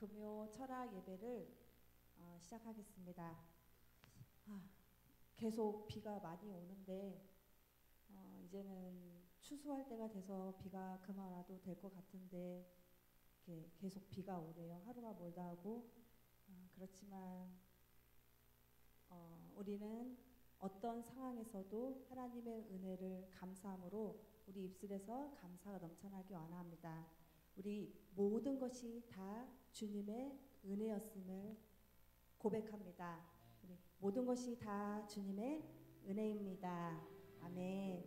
금요 철학 예배를 시작하겠습니다. 계속 비가 많이 오는데 이제는 추수할 때가 돼서 비가 그만 와도 될 것 같은데 이렇게 계속 비가 오네요. 하루가 멀다 하고 그렇지만 우리는 어떤 상황에서도 하나님의 은혜를 감사함으로 우리 입술에서 감사가 넘쳐나기 원합니다. 우리 모든 것이 다 주님의 은혜였음을 고백합니다. 우리 모든 것이 다 주님의 은혜입니다. 아멘.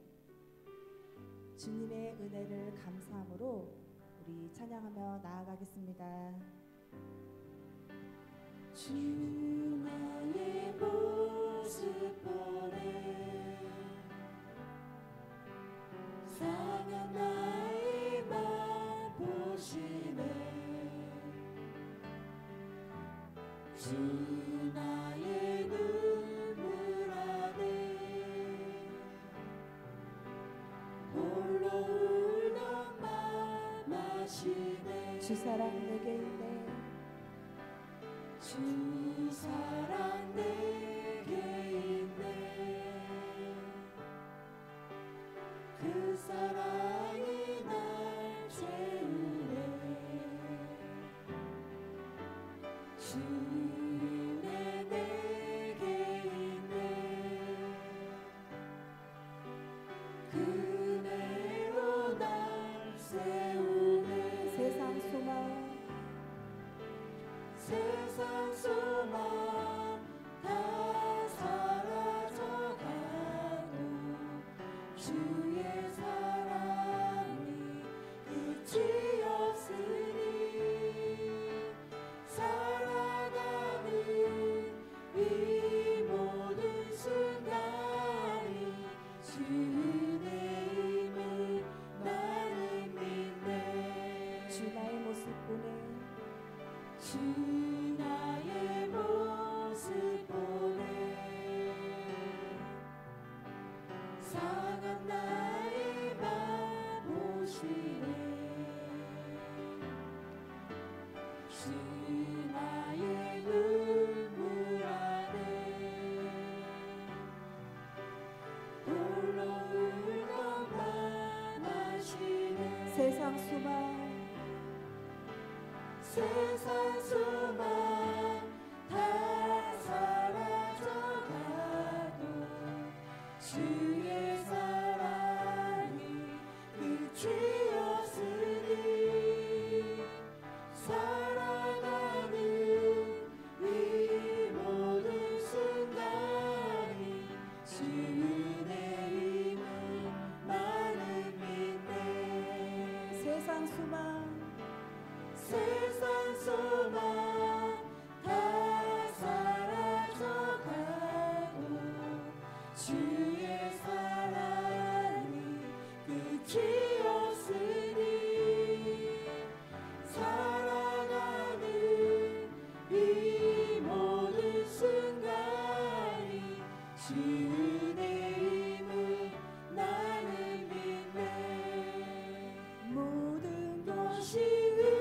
주님의 은혜를 감사함으로 우리 찬양하며 나아가겠습니다. 주 나의 모습 보내 상한 나의 맘 보시네 주 나의 눈물 안에 홀로 울던 맘 아시네 주 사랑 내게 있네 주 사랑 내게 있네 그 사랑이 날 채우네 주 은혜 내게 있네 그 은혜로 날 세우네 세상 소망 세상 소망 다 사라져가도 주의 사랑이 끝이 없으니 살아가는 이 모든 순간이 주 은혜임을 나는 믿네 주 나의 모습 보내 주 나의 모습 보내 상한 나의 맘 보시네 주 나의 눈물 안에 홀로 울던 맘 아시네 세상 소망 세상 소망 다 사라져가도 주의 사랑이 끝이 없으니 살아가는 이 모든 순간이 주 은혜임을 나는 믿네 세상 소망 세상 소망 다 사라져가고 주의 사랑이 끝이 없으니 살아가는 이 모든 순간이 주 은혜임을 나는 믿네 모든 것이 은혜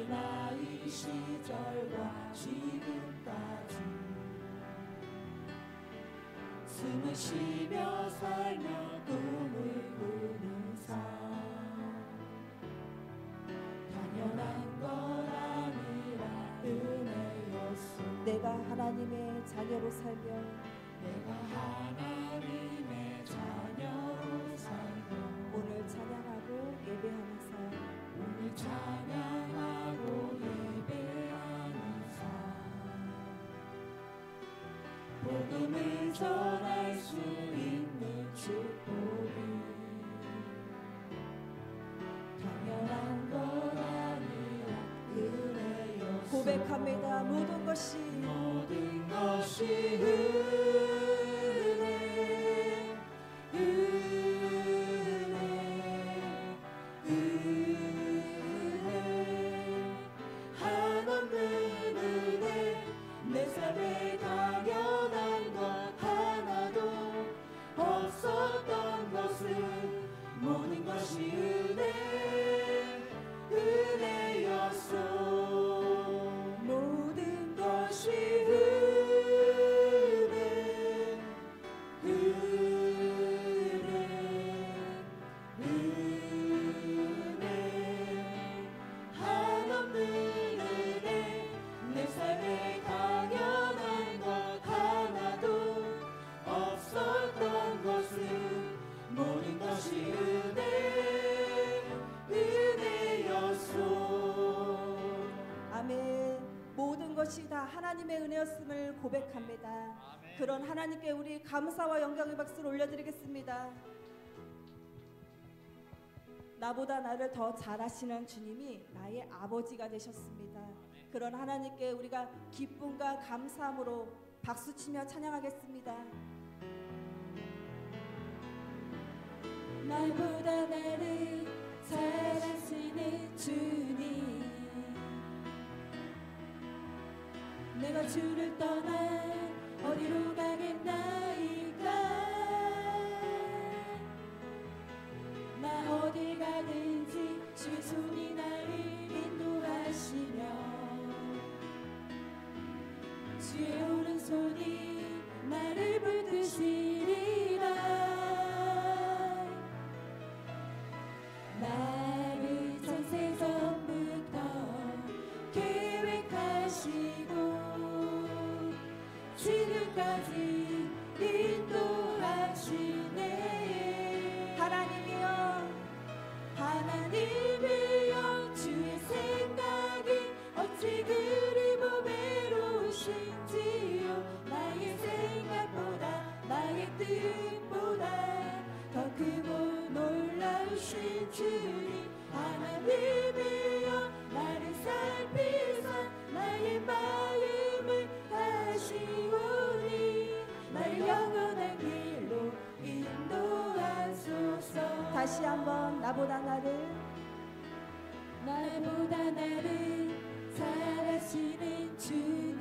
나이 시절과 지금까지 숨을 쉬며 살며 꿈을 꾸는 삶 당연한 건 아니라 은혜였소. 내가 하나님의 자녀로 살며 내가 하나님의 자녀로 살며 오늘 찬양하고 예배하는 삶 오늘 찬양하고 예배하는 삶 복음을 전할 수 있는 축복이 당연한 건 아니라 은혜였소. 고백합니다. 모든 것이 은혜 한없는 은혜 내 삶에 당연한 것 하나도 없었던 것은 모든 것이 은혜였소. 모든 것이 한없는 은혜 내 삶에 당연한 것 하나도 없었던 것은 모든 것이 은혜였소. 아멘. 모든 것이 다 하나님의 은혜였음을 고백합니다. 그런 하나님께 우리 감사와 영광의 박수를 올려드리겠습니다. 나보다 나를 더 잘하시는 주님이 나의 아버지가 되셨습니다. 그런 하나님께 우리가 기쁨과 감사함으로 박수치며 찬양하겠습니다. 나보다 나를 잘하시는 주님 내가 주를 떠나 어디로 가겠나이까 나 어디 가든지 주의 손이 나를 인도하시며 주의 오른손이 나를 붙드시리라. 나를 창세 전부터 계획하시고 지금까지 인도하시네. 하나님이여 주의 생각이 어찌 그리 보배로우신지요. 나의 생각보다 나의 뜻보다 더 크고 놀라우신 주님 하나님이여 나를 살피사 나의 마음을 하시오니 날 영원한 길로 인도하소서. 다시 한번 나보다 나를 잘하시는 주님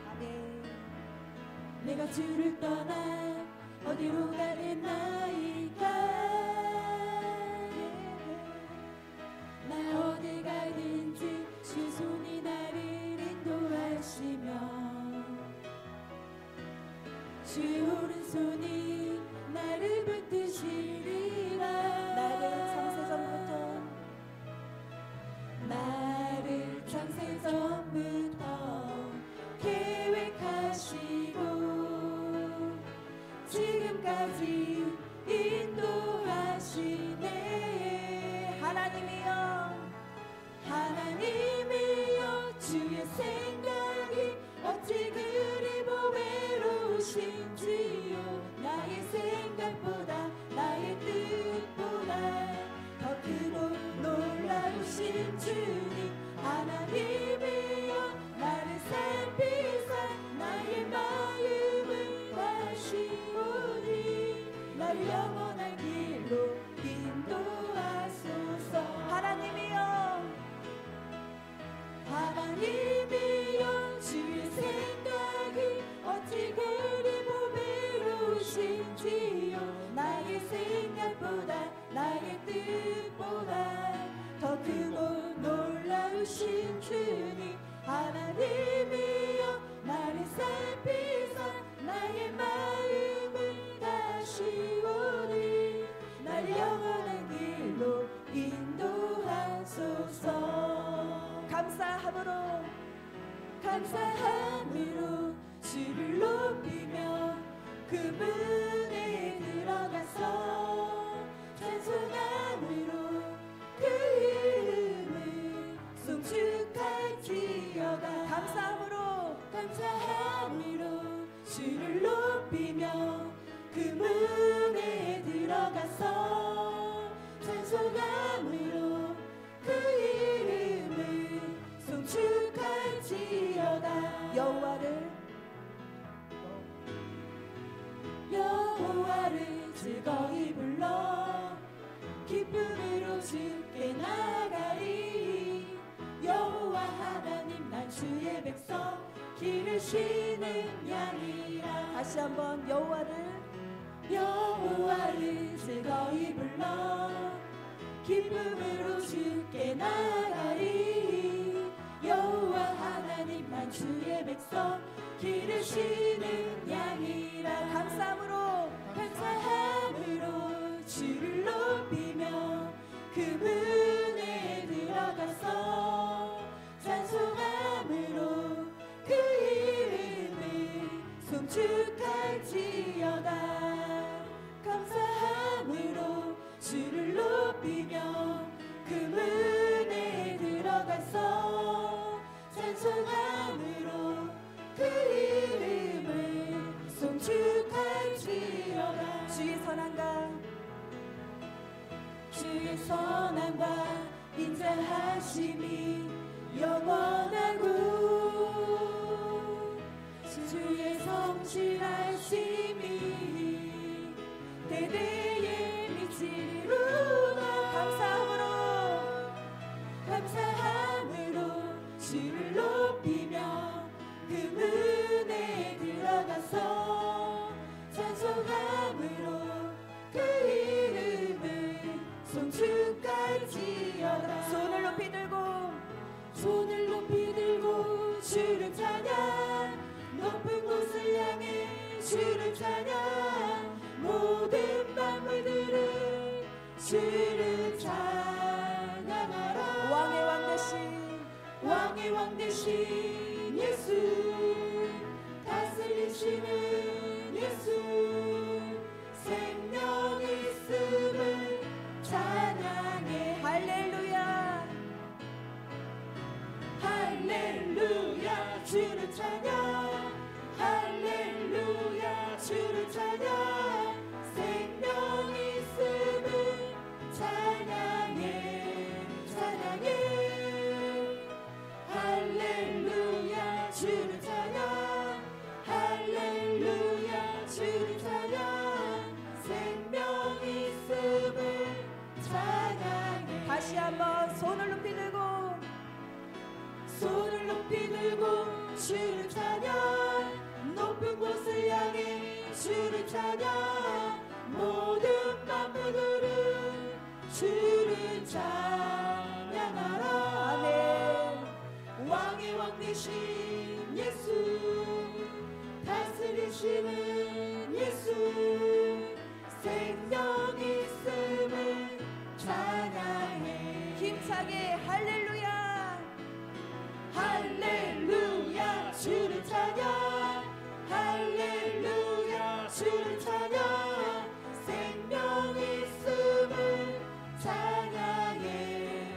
아멘. 내가 주를 떠나 어디로 가겠나이까 나 어디 가든지 주 손이 나를 인도하시며 주의 오른손이 나를 붙드시리라. 나를 창세 전부터 계획하시고 지금까지 인도하시네. 하나님이여 주의 생각이 어찌 그리 보배로우신지요. 주옵소서. 감사함으로 감사함으로 주를 높이며 그 문에 들어가서 찬송함으로 그 이름을 송축할지어다. 감사함으로 주를 높이며 그 문에 들어가서 찬송함으로 그 이름을 송축할지어다. 여호와를 즐거이 불러 기쁨으로 주께 나가리. 여호와 하나님 난 주의 백성 길을 쉬는 양이라. 다시 한번 여호와를 즐거이 불러 기쁨으로 주께 나가리. 여호와 하나님 난 주의 백성 길을 쉬는 양이라. 감사함으로 주를 높이며 그 문에 들어가서 찬송함으로 그 이름을 송축할지어다. 감사함으로 주를 높이며 그 문에 들어가서 찬송함으로 그 이름을 송축할지어다. 주의 선함과 인자하심이 영원하고 주의 성실하심이 대대에 미치리로다. 감사함으로 주를 높이며 그 문에 들어가서 찬송함으로 그 이름을 송축할지어다. 손을 높이 들고 주를 찬양. 높은 곳을 향해 주를 찬양. 모든 만물들은 주를 찬양하라. 왕의 왕 되신 예수 다스리시는 예수 생명 있음을 찬양해. 할렐루야 주를 찬양. 할렐루야 주를 찬양. 생명 있음을 찬양해. 할렐루야 주를 찬양. 할렐루야 주를 찬양. 생명 있음을 찬양해. 다시 한번 손을 높이 들고 주를 찬양. 높은 곳을 향해 주를 찬양. 모든 만물들은 주를 찬양하라. 아멘. 왕의 왕 되신 예수 다스리시는 예수 생명 있음을 찬양해. 힘차게 할렐루야. 할렐루야 주를 찬양. 할렐루야 주를 찬양. 생명 있음을 찬양해.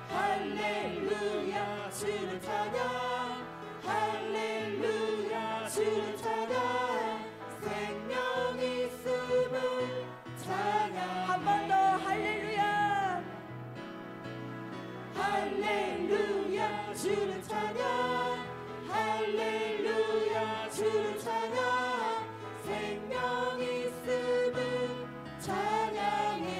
할렐루야 주를 찬양. 할렐루야 주를 찬양. 생명 있음을 찬양. 한 번 더 할렐루야. 할렐루야 주를 찬양. 할렐루야 주를 찬양. 생명 있음을 찬양해.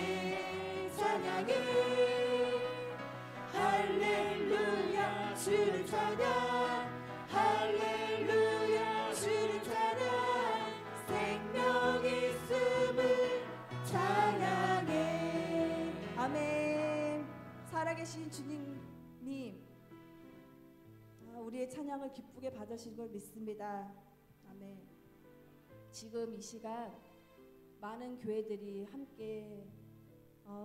할렐루야 주를 찬양. 할렐루야 주를 찬양. 생명 있음을 찬양해. 아멘. 살아계신 주님이 우리의 찬양을 기쁘게 받으실 걸 믿습니다. 아멘. 지금 이 시간 많은 교회들이 함께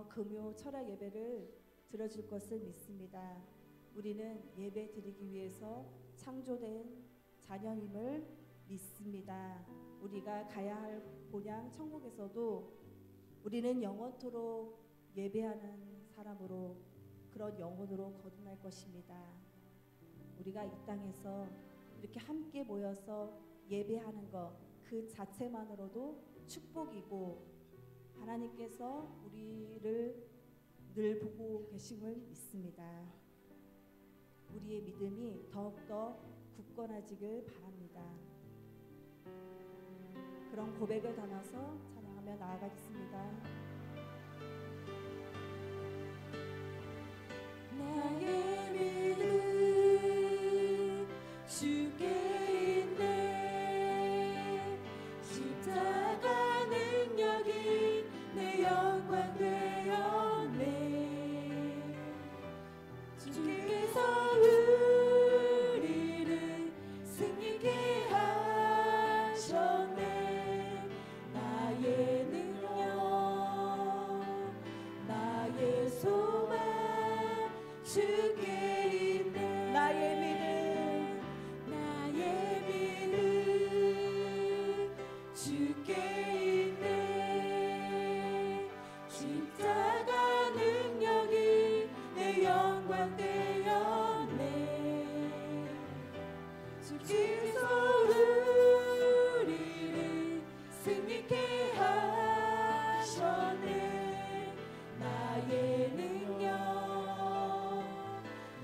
금요 철학 예배를 드려줄 것을 믿습니다. 우리는 예배 드리기 위해서 창조된 자녀임을 믿습니다. 우리가 가야 할 본향 천국에서도 우리는 영원토록 예배하는 사람으로, 그런 영혼으로 거듭날 것입니다. 우리가 이 땅에서 이렇게 함께 모여서 예배하는 것, 그 자체만으로도 축복이고 하나님께서 우리를 늘 보고 계심을 믿습니다. 우리의 믿음이 더욱더 굳건해지길 바랍니다. 그런 고백을 담아서 찬양하며 나아가겠습니다. 나의 믿음 주께 있네. 십자가 능력이 내 영광 되었네. 주께서 우리를 승리케 하셨네. 나의 능력, 나의 소망 주께 있네. 나의 믿음, 나의 믿음 주께 있네. 십자가 능력이 내 영광 되었네. 주께서 우리를 승리케 하셨네. 나의 능력,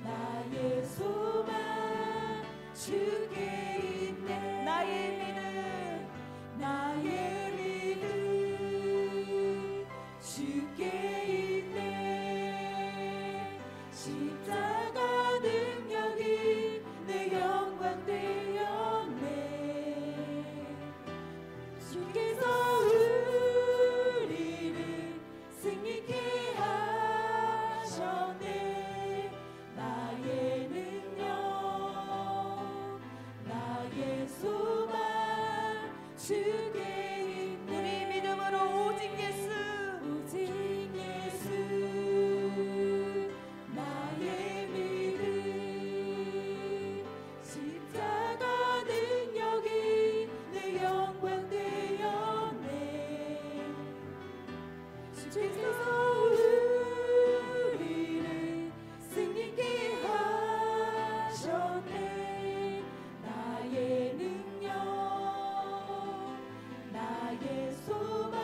나의 소망 주께 있네. 나의 믿음, 나의 믿음 주께 있네. 십자가 능력이 내 영광 되었네. 주께서 우리를 승리케 하셨네. 나의 능력, 나의 소망 주께 있네. 우리 믿음으로 오직 예수, 오직 예수. 나의 믿음 십자가 능력이 내 영광 되었네. 주께서 우리를 승리케 하셨네. 나의 능력, 나의 소망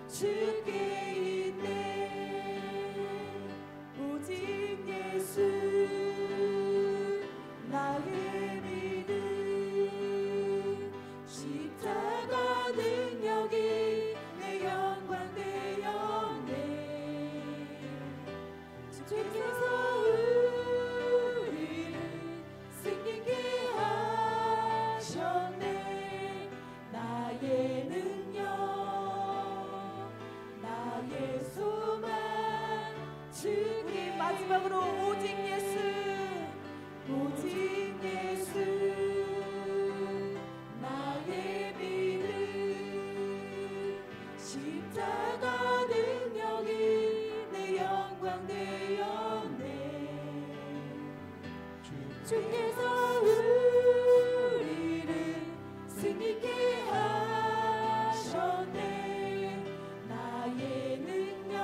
주께 있네. 오직 예수. 나의 믿음 십자가 능력이 내 영광 되었네. 주께서 우리를 승리케 하셨네. 나의 능력, 나의 소망 주께. 마지막으로 오직 예수, 오직 예수. 나의 믿음 십자가 능력이 내 영광 되었네. 주께서 우리를 승리케 하셨네. 나의 능력,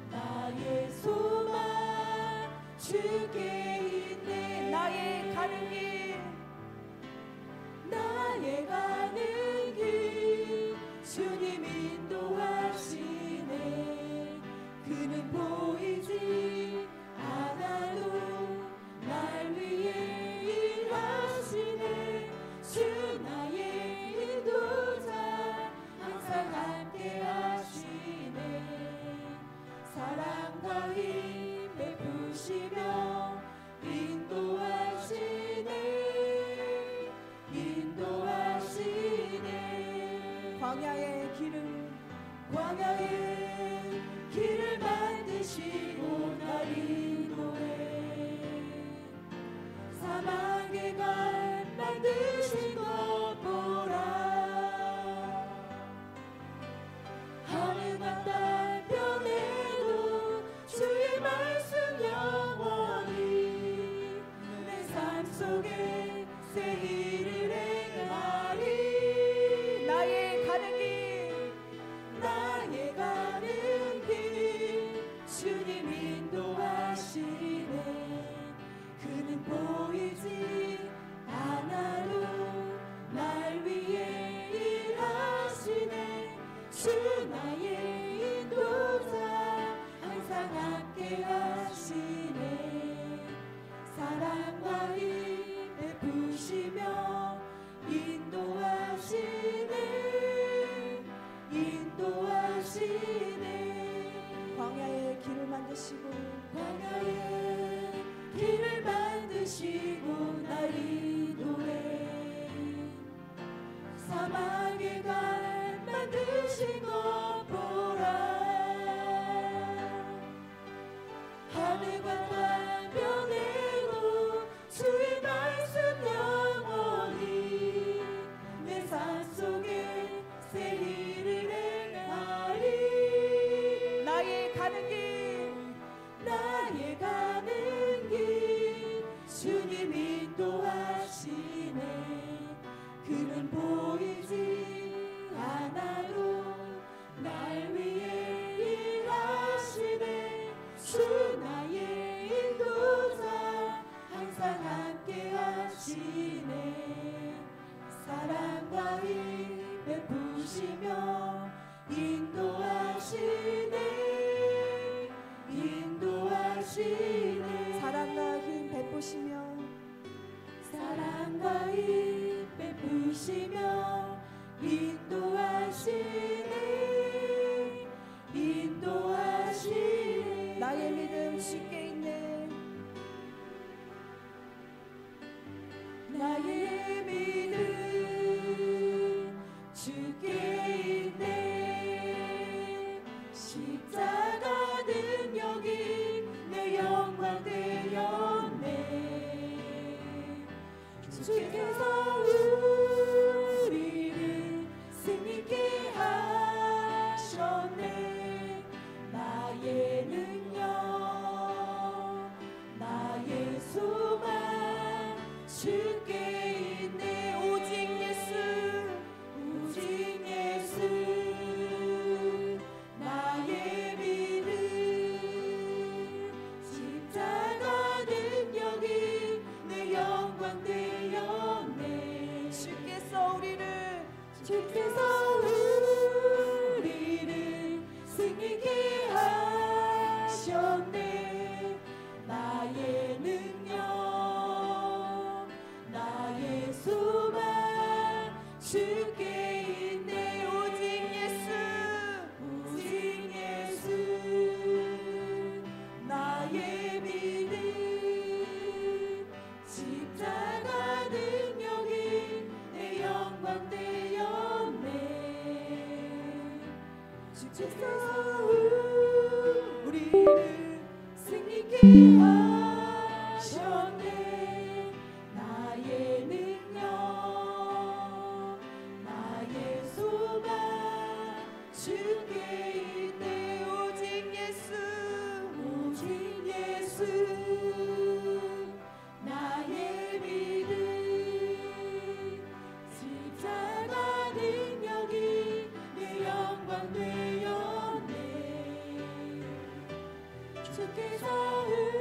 나의 소망 주께 있네. 나의 가는 길, 나의 가는 길 주님 인도하시네. 그는 보이지 않아도 나의 나의 믿음 주께 있네. 나의 믿음 주께 있네. 십자가 능력이 내 영광 되었네. 주께서 우리를 승리케 하셨네. 나의 능력 나의 소망 주께 있네. 오직 예수 오직 예수 나의 믿음 십자가 능력이 내 영광 되었네. 주께서 우리를 승리케 하셨네. 나의 능력 나의 소망 주께 있네. 오직 예수 나의 믿음 십자가 능력이 내 영광 되었네. 주께서 우리를 승리케 하셨네. 나의 능력 나의 소망 주께 있네. 오직 예수 나의 믿음 십자가 능력이 내 영광 되었네. 주께서 우리를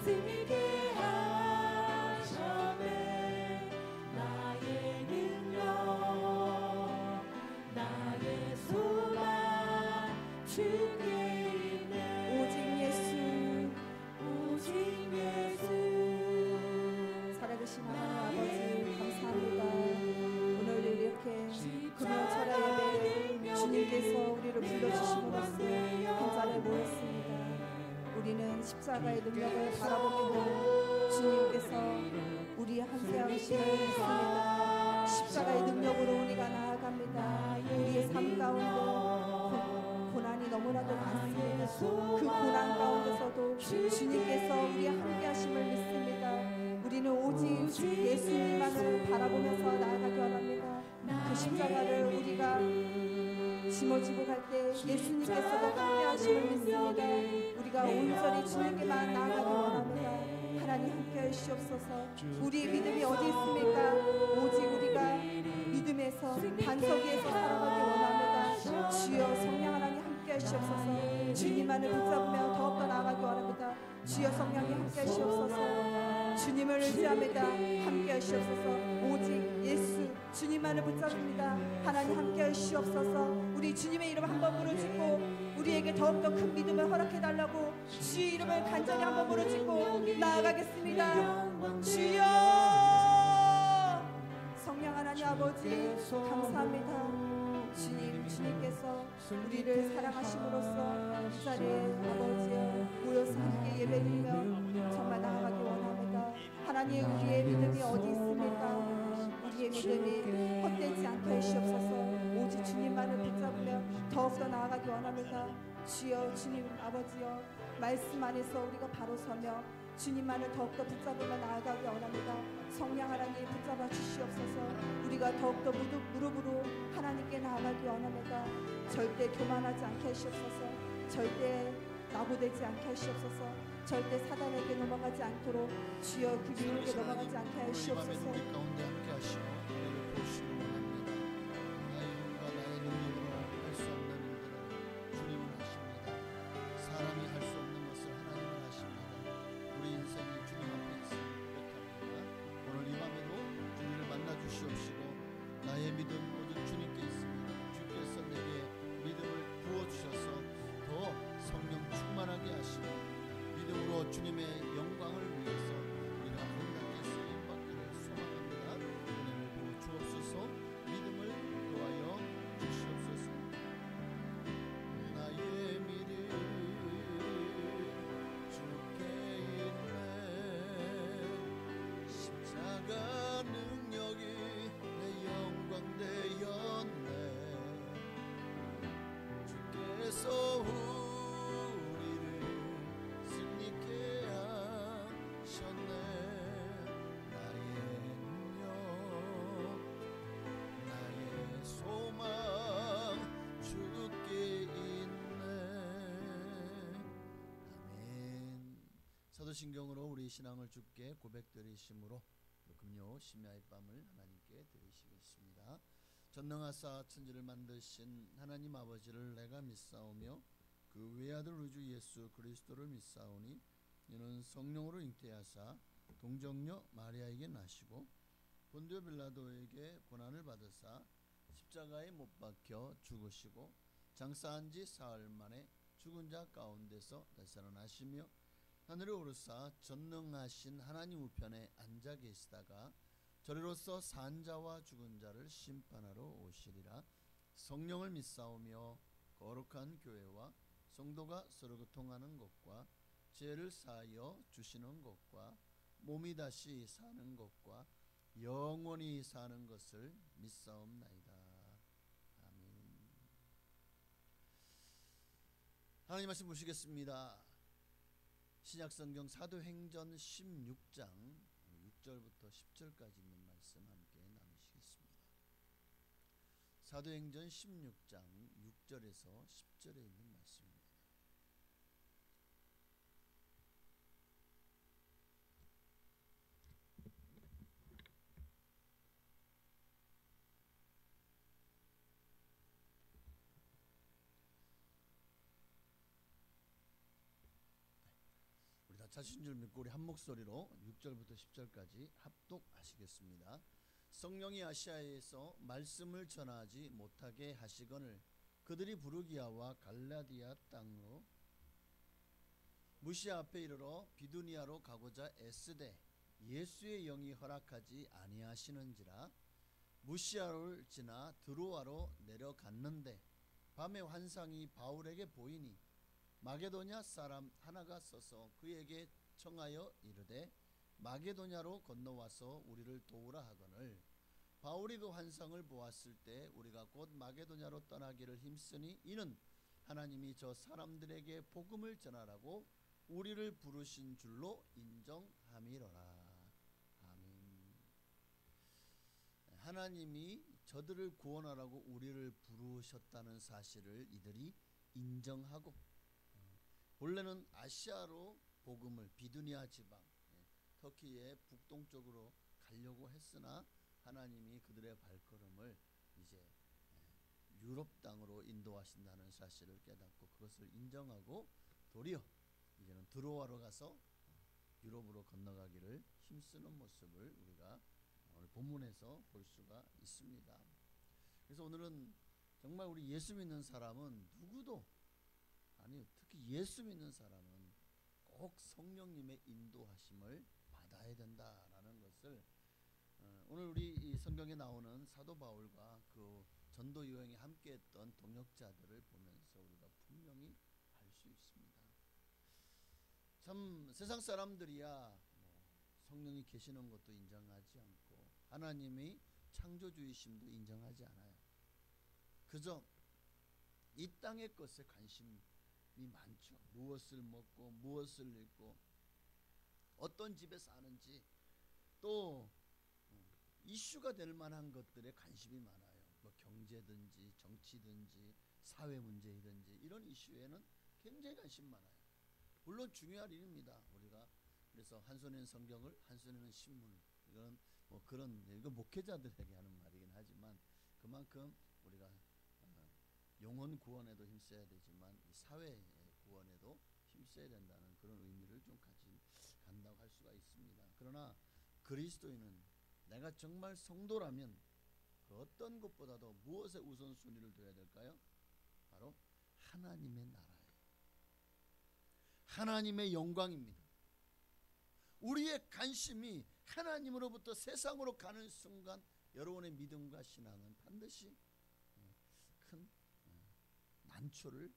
승리케 하셨네. 나의 능력 나의 소망 주께 있네. 오직 예수 살아계신 하나님 아버지 감사합니다. 오늘도 이렇게 금요철야 예배 주님께서 우리를 불러주심으로써 한 자리에 모였습니다. 우리는 십자가의 능력을 바라보며 주님께서 우리 함께하심을 믿습니다. 십자가의 능력으로 우리가 나아갑니다. 우리의 삶 가운데 고난이 너무나도 많습니다. 그 고난 가운데서도 주님께서 우리 함께하심을 믿습니다. 우리는 오직 예수님만을 바라보면서 나아가기 원합니다. 그 십자가를 우리가 짊어지고 갈 때 예수님께서도 함께하심을 믿습니다. 우리가 온전히 주님께만 나아가기 원합니다. 하나님 함께해 주시옵소서. 우리의 믿음이 어디 있습니까? 오직 우리가 믿음에서 반석위에서 살아가기 원합니다. 주여 성령 하나님 함께해 주시옵소서. 주님만을 붙잡으며 더욱더 나아가기 원합니다. 주여 성령이 함께해 주시옵소서. 주님을 의지합니다. 함께해 주시옵소서. 오직 예수 주님만을 붙잡습니다. 하나님 함께해 주시옵소서. 우리 주님의 이름 한번 부르짖고 우리에게 더욱더 큰 믿음을 허락해 달라고 주의 이름을 간절히 한번 부르짖고 나아가겠습니다. 주여 성령 하나님 아버지 감사합니다. 주님께서 우리를 사랑하심으로써 이 자리에 아버지여 모여서 함께 예배드리며 정말 나아가기 원합니다. 하나님 우리의 믿음이 어디 있습니까? 우리의 믿음이 헛되지 않게 하시옵소서. 오직 주님만을 붙잡으며 더욱더 나아가기 원합니다. 주여 주님 아버지여 말씀 안에서 우리가 바로 서며 주님만을 더욱더 붙잡으며 나아가기 원합니다. 성령 하나님 붙잡아 주시옵소서. 우리가 더욱더 무릎으로 하나님께 나아가기 원합니다. 절대 교만하지 않게 하시옵소서. 절대 나고되지 않게 하시옵소서. 절대 사단에게 넘어가지 않도록 주여 그 유혹에 넘어가지 않게 하시옵소서. 우리 가운데 함께 하시고 우리를 보시기 원합니다. 나의 힘과 나의 능력으로 할 수 없는 일들을 주님은 하십니다. 사람이 할 수 없는 것을 하나님은 하십니다. 우리 인생이 주님 앞에 있음을 고백합니다. 오늘 이 밤에도 주님을 만나 주시옵시고 나의 믿음 오직 주님께 있습니다. 주께서 내게 믿음을 부어주셔서 더 성령 충만하게 하시고 믿음으로 주님의 영광을 위해서 우리가 아름답게 쓰임받기를 소망합니다. 은혜를 부어 주옵소서. 믿음을 더하여 주시옵소서. 나의 믿음 사도신경으로 우리 신앙을 주께 고백드리심으로 금요 심야의 밤을 하나님께 드리시겠습니다. 전능하사 천지를 만드신 하나님 아버지를 내가 믿사오며 그 외아들 우리 주 예수 그리스도를 믿사오니 이는 성령으로 잉태하사 동정녀 마리아에게 나시고 본디오 빌라도에게 고난을 받으사 십자가에 못 박혀 죽으시고 장사한 지 사흘 만에 죽은 자 가운데서 다시 살아나시며 하늘에 오르사 전능하신 하나님 우편에 앉아 계시다가 저리로서 산 자와 죽은 자를 심판하러 오시리라. 성령을 믿사오며 거룩한 교회와 성도가 서로 교통하는 것과 죄를 사하여 주시는 것과 몸이 다시 사는 것과 영원히 사는 것을 믿사옵나이다. 아멘. 하나님 말씀 보시겠습니다. 신약성경 사도행전 16장 6절부터 10절까지 있는 말씀 함께 나누시겠습니다. 사도행전 16장 6절에서 10절에 있는 말씀입니다. 우리 다 찾으신 줄 믿고 우리 한 목소리로 6절부터 10절까지 합독하시겠습니다. 성령이 아시아에서 말씀을 전하지 못하게 하시거늘 그들이 부르기아와 갈라디아 땅으로 무시아 앞에 이르러 비두니아로 가고자 애쓰되 예수의 영이 허락하지 아니하시는지라 무시아를 지나 드로아로 내려갔는데 밤에 환상이 바울에게 보이니 마게도냐 사람 하나가 서서 그에게 청하여 이르되 마게도냐로 건너와서 우리를 도우라 하거늘 바울이 그 환상을 보았을 때 우리가 곧 마게도냐로 떠나기를 힘쓰니 이는 하나님이 저 사람들에게 복음을 전하라고 우리를 부르신 줄로 인정함이로라. 아멘. 하나님이 저들을 구원하라고 우리를 부르셨다는 사실을 이들이 인정하고 본래는 아시아로 복음을 비두니아 지방 터키의 북동쪽으로 가려고 했으나 하나님이 그들의 발걸음을 이제 유럽 땅으로 인도하신다는 사실을 깨닫고 그것을 인정하고 도리어 이제는 드로아로 가서 유럽으로 건너가기를 힘쓰는 모습을 우리가 오늘 본문에서 볼 수가 있습니다. 그래서 오늘은 정말 우리 예수 믿는 사람은 누구도 아니 특히 예수 믿는 사람은 꼭 성령님의 인도하심을 받아야 된다라는 것을 오늘 우리 이 성경에 나오는 사도 바울과 그 전도 여행에 함께했던 동역자들을 보면서 우리가 분명히 알 수 있습니다. 참 세상 사람들이야 성령이 계시는 것도 인정하지 않고 하나님의 창조주의심도 인정하지 않아요. 그저 이 땅의 것에 관심이 많죠. 무엇을 먹고 무엇을 입고 어떤 집에 사는지 또 이슈가 될 만한 것들에 관심이 많아요. 뭐 경제든지 정치든지 사회 문제이든지 이런 이슈에는 굉장히 관심 많아요. 물론 중요한 일입니다. 우리가 그래서 한 손에는 성경을 한 손에는 신문을 이건 뭐 그런 이거 목회자들에게 하는 말이긴 하지만 그만큼 우리가 영혼 구원에도 힘써야 되지만 이 사회 구원에도 힘써야 된다는 그런 의미를 좀 간다고 할 수가 있습니다. 그러나 그리스도인은 내가 정말 성도라면 그 어떤 것보다도 무엇에 우선순위를 둬야 될까요? 바로 하나님의 나라예요. 하나님의 영광입니다. 우리의 관심이 하나님으로부터 세상으로 가는 순간 여러분의 믿음과 신앙은 반드시 큰 난초를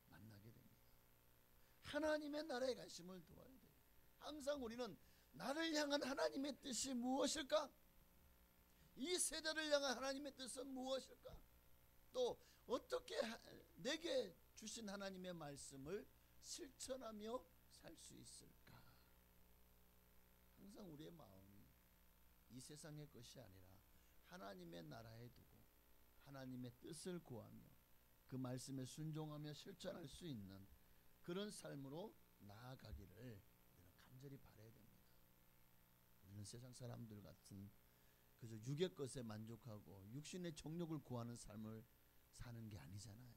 만나게 됩니다. 하나님의 나라에 관심을 두어야 돼요. 항상 우리는 나를 향한 하나님의 뜻이 무엇일까? 이 세대를 향한 하나님의 뜻은 무엇일까? 또 어떻게 내게 주신 하나님의 말씀을 실천하며 살 수 있을까? 항상 우리의 마음이 이 세상의 것이 아니라 하나님의 나라에 두고 하나님의 뜻을 구하며 그 말씀에 순종하며 실천할 수 있는 그런 삶으로 나아가기를 우리는 간절히 바라야 됩니다. 우리는 세상 사람들 같은 그저 육의 것에 만족하고 육신의 정욕을 구하는 삶을 사는 게 아니잖아요.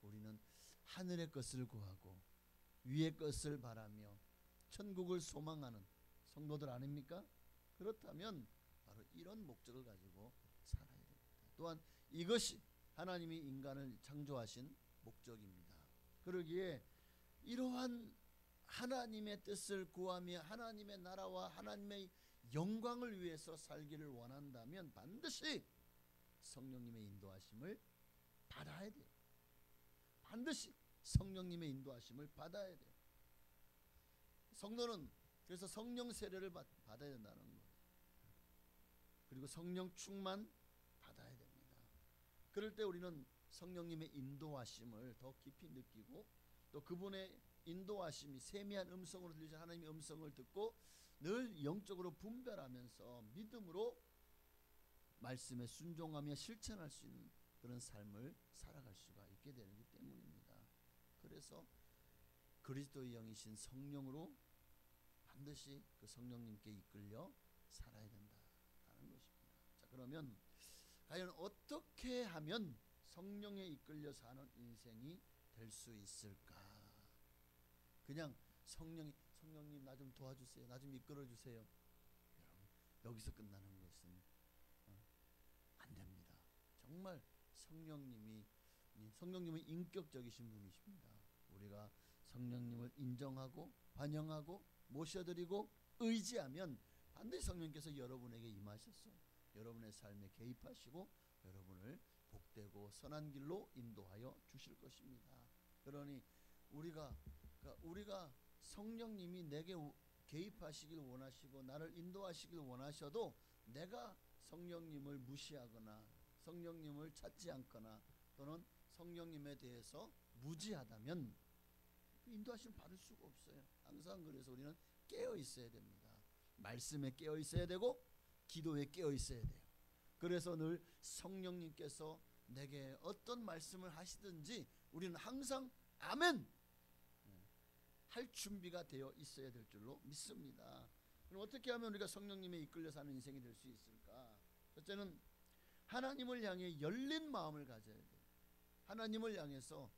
우리는 하늘의 것을 구하고 위의 것을 바라며 천국을 소망하는 성도들 아닙니까? 그렇다면 바로 이런 목적을 가지고 살아야 됩니다. 또한 이것이 하나님이 인간을 창조하신 목적입니다. 그러기에 이러한 하나님의 뜻을 구하며 하나님의 나라와 하나님의 영광을 위해서 살기를 원한다면 반드시 성령님의 인도하심을 받아야 돼요. 반드시 성령님의 인도하심을 받아야 돼요. 성도는 그래서 성령 세례를 받아야 된다는 거예요. 그리고 성령 충만 받아야 됩니다. 그럴 때 우리는 성령님의 인도하심을 더 깊이 느끼고 또 그분의 인도하심이 세미한 음성으로 들리는 하나님의 음성을 듣고 늘 영적으로 분별하면서 믿음으로 말씀에 순종하며 실천할 수 있는 그런 삶을 살아갈 수가 있게 되기 때문입니다. 그래서 그리스도의 영이신 성령으로 반드시 그 성령님께 이끌려 살아야 된다는 것입니다. 자, 그러면 과연 어떻게 하면 성령에 이끌려 사는 인생이 될 수 있을까? 그냥 성령님 나 좀 도와주세요. 나 좀 이끌어 주세요. 여러분, 여기서 끝나는 것은 안 됩니다. 정말 성령님은 인격적이신 분이십니다. 우리가 성령님을 인정하고 반영하고 모셔드리고 의지하면 반드시 성령님께서 여러분에게 임하셔서 여러분의 삶에 개입하시고 여러분을 복되고 선한 길로 인도하여 주실 것입니다. 그러니 우리가 성령님이 내게 개입하시길 원하시고 나를 인도하시길 원하셔도 내가 성령님을 무시하거나 성령님을 찾지 않거나 또는 성령님에 대해서 무지하다면 그 인도하심을 받을 수가 없어요. 항상 그래서 우리는 깨어 있어야 됩니다. 말씀에 깨어 있어야 되고 기도에 깨어 있어야 돼요. 그래서 늘 성령님께서 내게 어떤 말씀을 하시든지 우리는 항상 아멘 할 준비가 되어 있어야 될 줄로 믿습니다. 그럼 어떻게 하면 우리가 성령님에 이끌려 사는 인생이 될 수 있을까? 첫째는 하나님을 향해 열린 마음을 가져야 돼요. 하나님을 향해서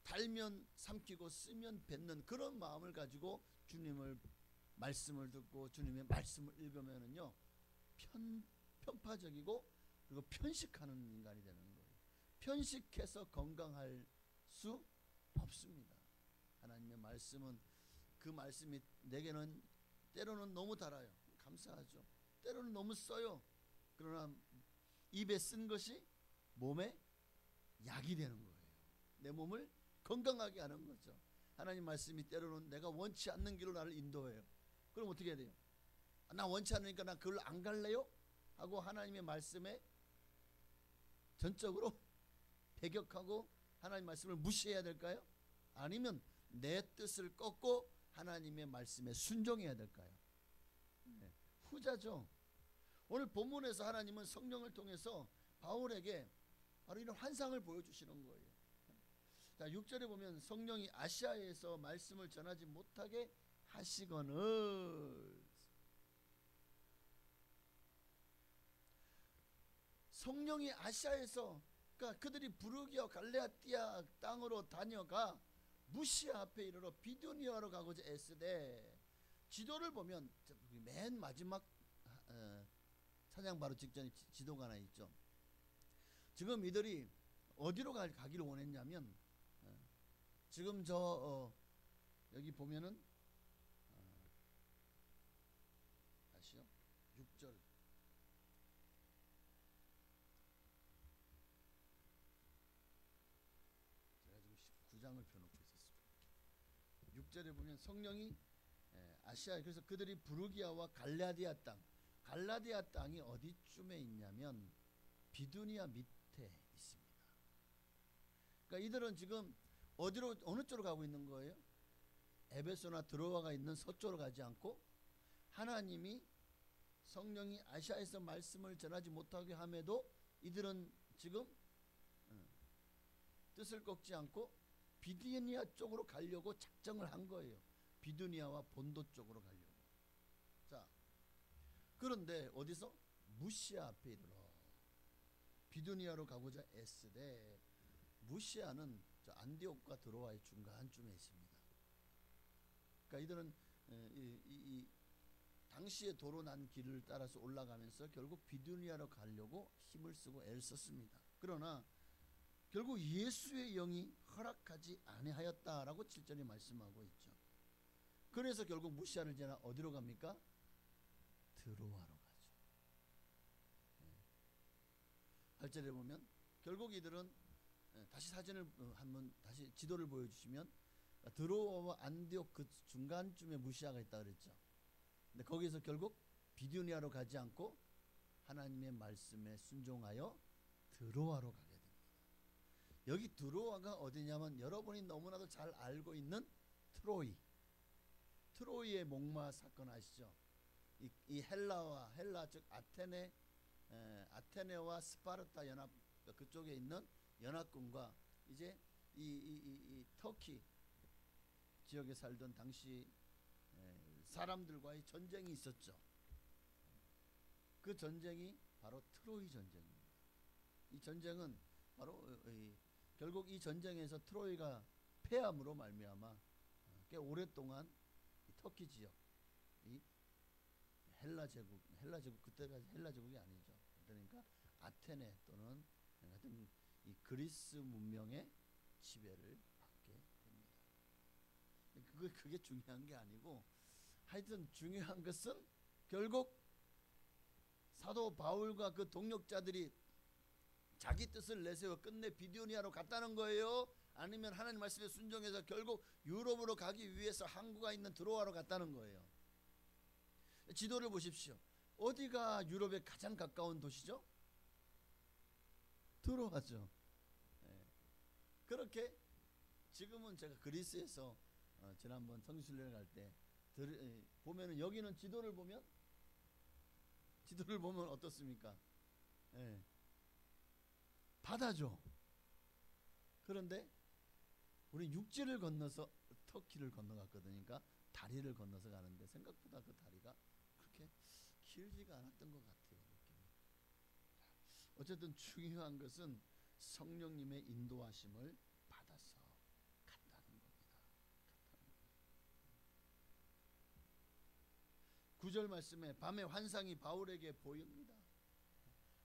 달면 삼키고 쓰면 뱉는 그런 마음을 가지고 주님을 말씀을 듣고 주님의 말씀을 읽으면은요 편파적이고 그리고 편식하는 인간이 되는 거예요. 편식해서 건강할 수 없습니다. 하나님의 말씀은 그 말씀이 내게는 때로는 너무 달아요. 감사하죠. 때로는 너무 써요. 그러나 입에 쓴 것이 몸에 약이 되는 거예요. 내 몸을 건강하게 하는 거죠. 하나님 말씀이 때로는 내가 원치 않는 길로 나를 인도해요. 그럼 어떻게 해야 돼요? 나 원치 않으니까 나 그걸로 안 갈래요? 하고 하나님의 말씀에 전적으로 배격하고 하나님 말씀을 무시해야 될까요? 아니면 내 뜻을 꺾고 하나님의 말씀에 순종해야 될까요? 후자죠. 오늘 본문에서 하나님은 성령을 통해서 바울에게 바로 이런 환상을 보여주시는 거예요. 자, 6절에 보면 성령이 아시아에서 말씀을 전하지 못하게 하시거늘 성령이 아시아에서 그러니까 그들이 부르기와 갈레아띠아 땅으로 다녀가 무시아 앞에 이르러 비두니아로 가고자 애쓰되 지도를 보면 맨 마지막 찬양 바로 직전에 지도가 하나 있죠. 지금 이들이 어디로 가기를 원했냐면 지금 여기 보면은 다시요 6절 제가 지금 9장을 펴놓고 있었습니다. 6절에 보면 성령이 아시아 그래서 그들이 부르기아와 갈라디아 땅이 어디쯤에 있냐면 비두니아 밑에 있습니다. 그러니까 이들은 지금 어느 쪽으로 가고 있는 거예요? 에베소나 드로아가 있는 서쪽으로 가지 않고 하나님이 성령이 아시아에서 말씀을 전하지 못하게 함에도 이들은 지금 뜻을 꺾지 않고 비두니아 쪽으로 가려고 작정을 한 거예요. 비두니아와 본도 쪽으로 가려고. 자, 그런데 어디서? 무시아 앞에 이르러 비두니아로 가고자 애쓰되 무시아는 저 안디옥과 드로아의 중간쯤에 있습니다. 그러니까 이들은 이 당시에 도로 난 길을 따라서 올라가면서 결국 비두니아로 가려고 힘을 쓰고 애를 썼습니다. 그러나 결국 예수의 영이 허락하지 아니하였다라고 7절이 말씀하고 있죠. 그래서 결국 무시아를 지나 어디로 갑니까? 드로아로 가죠. 8절에 보면 결국 이들은 다시 사진을 한번 다시 지도를 보여주시면 드로아와 안디옥 그 중간쯤에 무시아가 있다 그랬죠. 근데 거기서 결국 비두니아로 가지 않고 하나님의 말씀에 순종하여 드로아로 가게 됩니다. 여기 드로아가 어디냐면 여러분이 너무나도 잘 알고 있는 트로이의 목마 사건 아시죠? 이 헬라 즉 아테네와 스파르타 연합 그쪽에 있는 연합군과 이제 이 터키 지역에 살던 당시 사람들과의 전쟁이 있었죠. 그 전쟁이 바로 트로이 전쟁입니다. 이 전쟁은 바로 결국 이 전쟁에서 트로이가 패함으로 말미암아 꽤 오랫동안 터키 지역, 이 헬라 제국 그때까지 헬라 제국이 아니죠. 그러니까 아테네 또는 하여튼 이 그리스 문명의 지배를 받게 됩니다. 그게 중요한 게 아니고 하여튼 중요한 것은 결국 사도 바울과 그 동역자들이 자기 뜻을 내세워 끝내 비두니아로 갔다는 거예요? 아니면 하나님 말씀에 순종해서 결국 유럽으로 가기 위해서 항구가 있는 드로아로 갔다는 거예요? 지도를 보십시오. 어디가 유럽에 가장 가까운 도시죠? 드로아죠. 그렇게 지금은 제가 그리스에서 지난번 성지순례를 갈 때 보면은 여기는 지도를 보면 어떻습니까? 바다죠. 그런데 우리 육지를 건너서 터키를 건너갔거든요. 그러니까 다리를 건너서 가는데 생각보다 그 다리가 그렇게 길지가 않았던 것 같아요. 느낌이. 어쨌든 중요한 것은 성령님의 인도하심을 받아서 갔다는 겁니다. 9절 말씀에 밤에 환상이 바울에게 보입니다.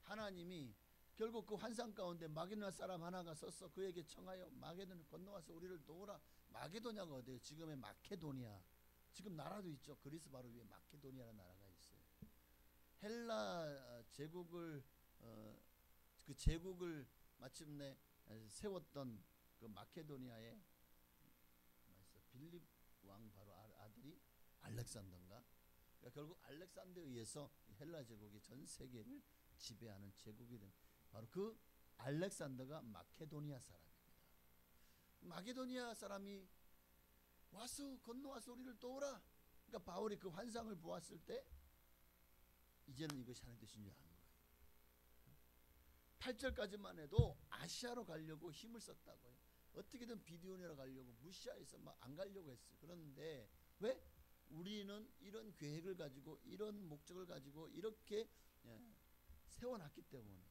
하나님이 결국 그 환상 가운데 마게도냐 사람 하나가 서서 그에게 청하여 마게도냐 건너와서 우리를 도우라. 마게도냐가 어디예요? 지금의 마케도니아. 지금 나라도 있죠. 그리스 바로 위에 마케도니아라는 나라가 있어요. 헬라 제국을 그 제국을 마침내 세웠던 그 마케도니아의 빌립 왕 바로 아들이 알렉산더인가? 그러니까 결국 알렉산더에 의해서 헬라 제국이 전 세계를 지배하는 제국이 된 바로 그 알렉산더가 마케도니아 사람입니다. 마케도니아 사람이 와서 건너와서 우리를 도우라. 그러니까 바울이 그 환상을 보았을 때 이제는 이것이 하나님 뜻인 줄 아는 거예요. 8절까지만 해도 아시아로 가려고 힘을 썼다고요. 어떻게든 비두니아로 가려고 무시아에서 막 안 가려고 했어요. 그런데 왜? 우리는 이런 계획을 가지고 이런 목적을 가지고 이렇게 세워놨기 때문에.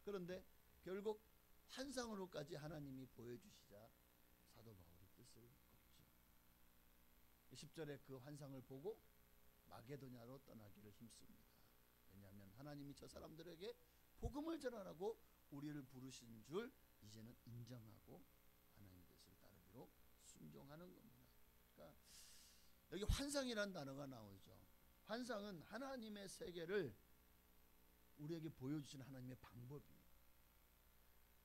그런데 결국 환상으로까지 하나님이 보여주시자 사도 바울이 뜻을 꺾죠. 10절에 그 환상을 보고 마게도냐로 떠나기를 힘씁니다. 왜냐하면 하나님이 저 사람들에게 복음을 전하라고 우리를 부르신 줄 이제는 인정하고 하나님의 뜻을 따르기로 순종하는 겁니다. 그러니까 여기 환상이라는 단어가 나오죠. 환상은 하나님의 세계를 우리에게 보여주시는 하나님의 방법이에요.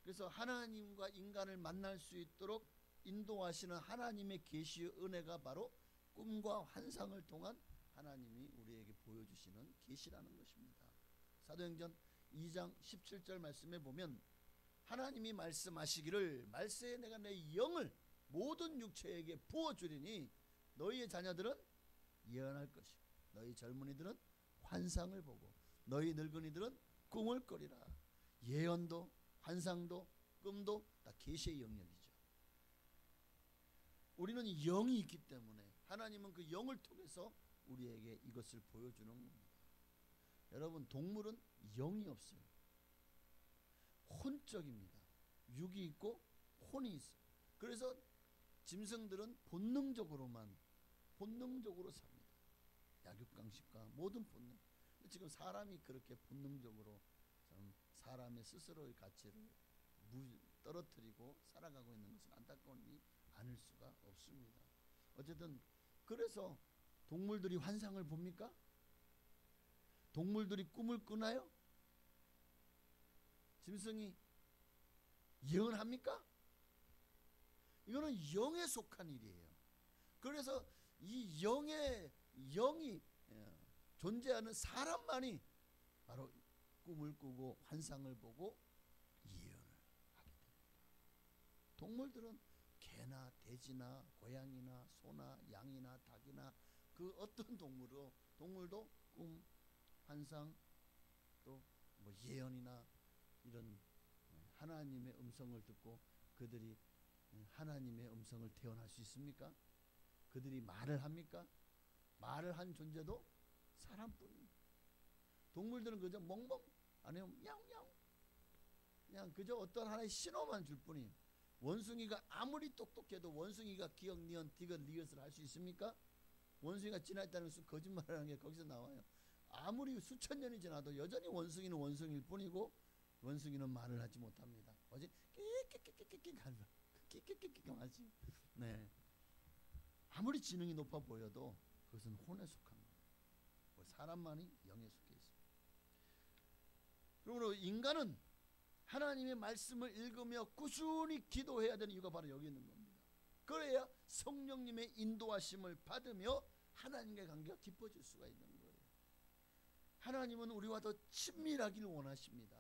그래서 하나님과 인간을 만날 수 있도록 인도하시는 하나님의 계시의 은혜가 바로 꿈과 환상을 통한 하나님이 우리에게 보여주시는 계시라는 것입니다. 사도행전 2장 17절 말씀에 보면 하나님이 말씀하시기를 말세에 내가 내 영을 모든 육체에게 부어주리니 너희의 자녀들은 예언할 것이고 너희 젊은이들은 환상을 보고 너희 늙은이들은 꿈을 꾸리라. 예언도 환상도 꿈도 다 계시의 영역이죠. 우리는 영이 있기 때문에 하나님은 그 영을 통해서 우리에게 이것을 보여주는 겁니다. 여러분, 동물은 영이 없어요. 혼적입니다. 육이 있고 혼이 있어요. 그래서 짐승들은 본능적으로 삽니다. 약육강식과 모든 본능. 지금 사람이 그렇게 본능적으로 사람의 스스로의 가치를 떨어뜨리고 살아가고 있는 것은 안타까우니 않을 수가 없습니다. 어쨌든 그래서 동물들이 환상을 봅니까? 동물들이 꿈을 꾸나요? 짐승이 예언합니까? 이거는 영에 속한 일이에요. 그래서 이 영이 존재하는 사람만이 바로 꿈을 꾸고 환상을 보고 예언을 하게 됩니다. 동물들은 개나 돼지나 고양이나 소나 양이나 닭이나 그 어떤 동물도 꿈, 환상 또 뭐 예언이나 이런 하나님의 음성을 듣고 그들이 하나님의 음성을 태어날 수 있습니까? 그들이 말을 합니까? 말을 한 존재도 사람뿐입니다. 동물들은 그저 멍멍 아니면 야옹야옹 그냥 그저 어떤 하나의 신호만 줄 뿐이에요. 원숭이가 아무리 똑똑해도 원숭이가 기억, 니은, 디귿, 리엇을 할 수 있습니까? 원숭이가 지나있다는 것은 거짓말하는 게 거기서 나와요. 아무리 수천 년이 지나도 여전히 원숭이는 원숭이일 뿐이고 원숭이는 말을 하지 못합니다. 어제 끼끼끼끼끼끼 하지. 네. 아무리 지능이 높아 보여도 그것은 혼에 속한 겁니다. 사람만이 영에 속해 있습니다. 그러므로 인간은 하나님의 말씀을 읽으며 꾸준히 기도해야 되는 이유가 바로 여기 있는 겁니다. 그래야 성령님의 인도하심을 받으며 하나님과의 관계가 깊어질 수가 있는 거예요. 하나님은 우리와 더 친밀하기를 원하십니다.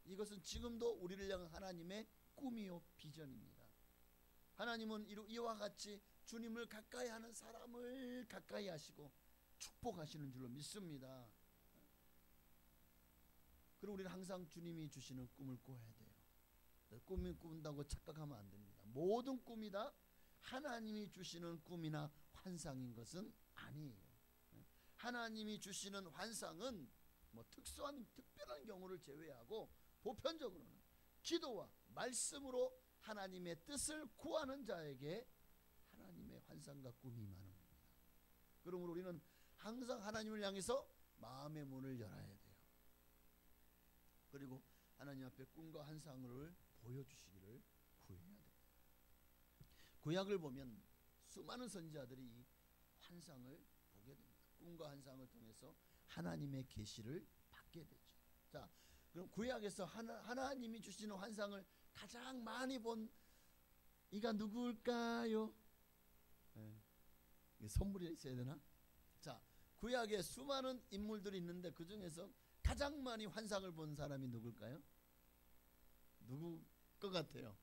이것은 지금도 우리를 향한 하나님의 꿈이요 비전입니다. 하나님은 이와 같이 주님을 가까이 하는 사람을 가까이 하시고 축복하시는 줄로 믿습니다. 그리고 우리는 항상 주님이 주시는 꿈을 꿔야 돼요. 꿈을 꾼다고 착각하면 안 됩니다. 모든 꿈이 다 하나님이 주시는 꿈이나 환상인 것은 아니에요. 하나님이 주시는 환상은 뭐 특별한 경우를 제외하고 보편적으로는 기도와 말씀으로 하나님의 뜻을 구하는 자에게 하나님의 환상과 꿈이 임하는 겁니다. 그러므로 우리는 항상 하나님을 향해서 마음의 문을 열어야 돼요. 그리고 하나님 앞에 꿈과 환상을 보여주시기를 구해야 됩니다. 구약을 보면 수많은 선지자들이 이 환상을 보게 됩니다. 꿈과 환상을 통해서 하나님의 계시를 받게 되죠. 자, 그럼 구약에서 하나님이 주시는 환상을 가장 많이 본 이가 누구일까요? 네. 선물이 있어야 되나? 자, 구약에 수많은 인물들이 있는데 그 중에서 가장 많이 환상을 본 사람이 누굴까요? 누구 것 같아요?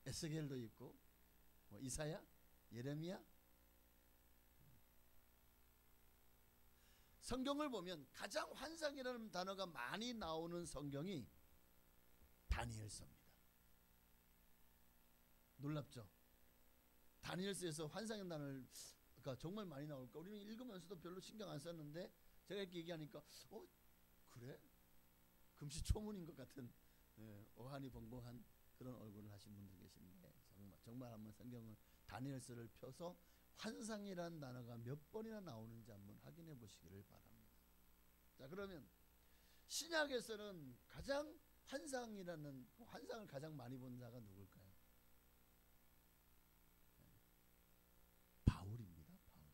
에스겔도 있고 뭐 이사야, 예레미야. 성경을 보면 가장 환상이라는 단어가 많이 나오는 성경이 다니엘서입니다. 놀랍죠? 다니엘서에서 환상의 단어가 정말 많이 나올까? 우리는 읽으면서도 별로 신경 안 썼는데 제가 이렇게 얘기하니까 그래? 금시초문인 것 같은 어안이 벙벙한 그런 얼굴을 하신 분들 계신데 정말 한번 성경을 다니엘서를 펴서 환상이라는 단어가 몇 번이나 나오는지 한번 확인해 보시기를 바랍니다. 자, 그러면 신약에서는 가장 환상을 가장 많이 본 자가 누굴까요? 바울입니다. 바울.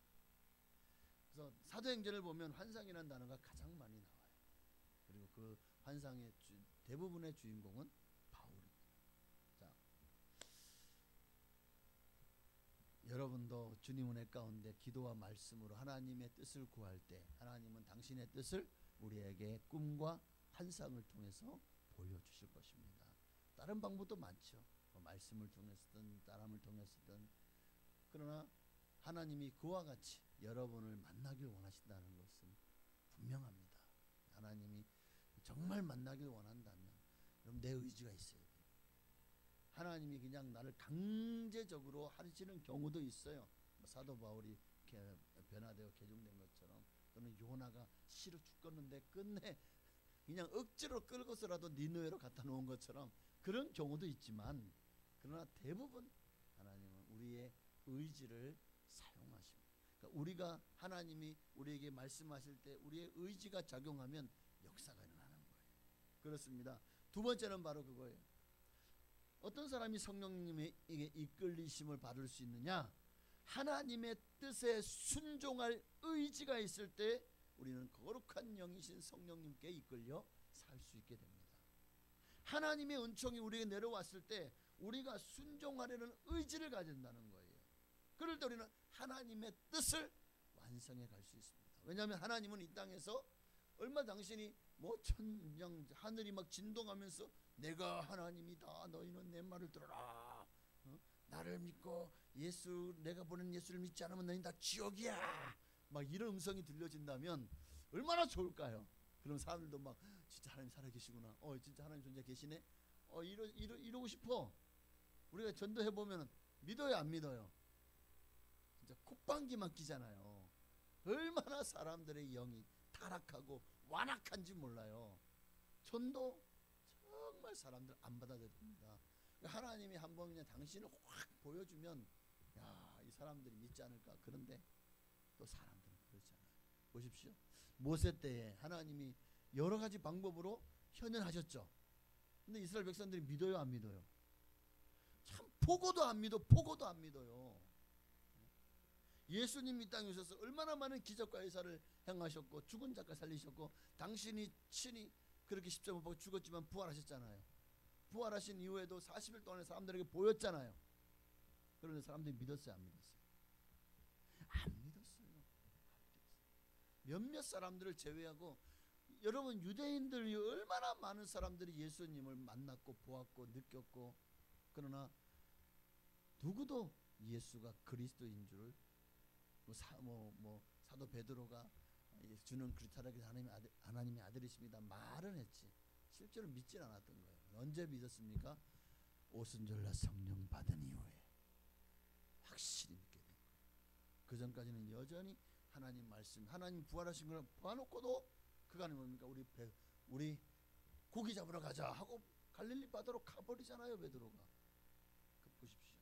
그래서 사도행전을 보면 환상이라는 단어가 가장 많이 나와요. 그리고 그 환상의 대부분의 주인공은 바울입니다. 자, 여러분도 주님 은혜 가운데 기도와 말씀으로 하나님의 뜻을 구할 때 하나님은 당신의 뜻을 우리에게 꿈과 환상을 통해서 보여주실 것입니다. 다른 방법도 많죠. 말씀을 통해서든 사람을 통해서든. 그러나 하나님이 그와 같이 여러분을 만나길 원하신다는 것은 분명합니다. 하나님이 정말 만나길 원한다면 그럼 내 의지가 있어야 돼요. 하나님이 그냥 나를 강제적으로 하시는 경우도 있어요. 사도 바울이 변화되어 개종된 것처럼, 또는 요나가 싫어 죽겠는데 끝내 그냥 억지로 끌고서라도 니느웨로 갖다 놓은 것처럼 그런 경우도 있지만, 그러나 대부분 하나님은 우리의 의지를 사용하십니다. 그러니까 우리가 하나님이 우리에게 말씀하실 때 우리의 의지가 작용하면 역사가 일어나는 거예요. 그렇습니다. 두 번째는 바로 그거예요. 어떤 사람이 성령님에게 이끌리심을 받을 수 있느냐? 하나님의 뜻에 순종할 의지가 있을 때 우리는 거룩한 영이신 성령님께 이끌려 살 수 있게 됩니다. 하나님의 은총이 우리에게 내려왔을 때 우리가 순종하려는 의지를 가진다는 거예요. 그럴 때 우리는 하나님의 뜻을 완성해 갈 수 있습니다. 왜냐하면 하나님은 이 땅에서 얼마 당신이 뭐 천냥 하늘이 막 진동하면서 내가 하나님이다, 너희는 내 말을 들어라, 나를 믿고 내가 보낸 예수를 믿지 않으면 너희는 다 지옥이야, 막 이런 음성이 들려진다면 얼마나 좋을까요? 그럼 사람들도 막 진짜 하나님 살아계시구나, 진짜 하나님 존재 계시네, 이러고 싶어. 우리가 전도해보면 믿어요 안 믿어요? 진짜 콧방귀만 끼잖아요. 얼마나 사람들의 영이 타락하고 완악한지 몰라요. 전도 정말 사람들 안 받아들입니다. 하나님이 한번 그냥 당신을 확 보여주면 야, 이 사람들이 믿지 않을까. 그런데 또 사람들은 그렇지 않아요. 보십시오. 모세 때에 하나님이 여러 가지 방법으로 현현하셨죠. 근데 이스라엘 백성들이 믿어요 안 믿어요? 참 보고도 안 믿어요. 예수님 이 땅에 오셔서 얼마나 많은 기적과 예사를 행하셨고 죽은 자가 살리셨고, 당신이 친히 그렇게 십자가 못 박고 죽었지만 부활하셨잖아요. 부활하신 이후에도 40일 동안에 사람들에게 보였잖아요. 그런데 사람들이 믿었어요 안 믿었어요? 안 믿었어요. 몇몇 사람들을 제외하고, 여러분 유대인들이 얼마나 많은 사람들이 예수님을 만났고 보았고 느꼈고, 그러나 누구도 예수가 그리스도인 줄, 사도 베드로가 주는 그리스도가 하나님의 아들이십니다 말은 했지 실제로 믿질 않았던 거예요. 언제 믿었습니까? 오순절날 성령 받은 이후에 확실히 믿게 된 거예요. 그 전까지는 여전히 하나님 말씀, 하나님 부활하신 걸 봐놓고도 그간이 뭡니까? 우리 고기 잡으러 가자 하고 갈릴리 바다로 가버리잖아요 베드로가. 보십시오.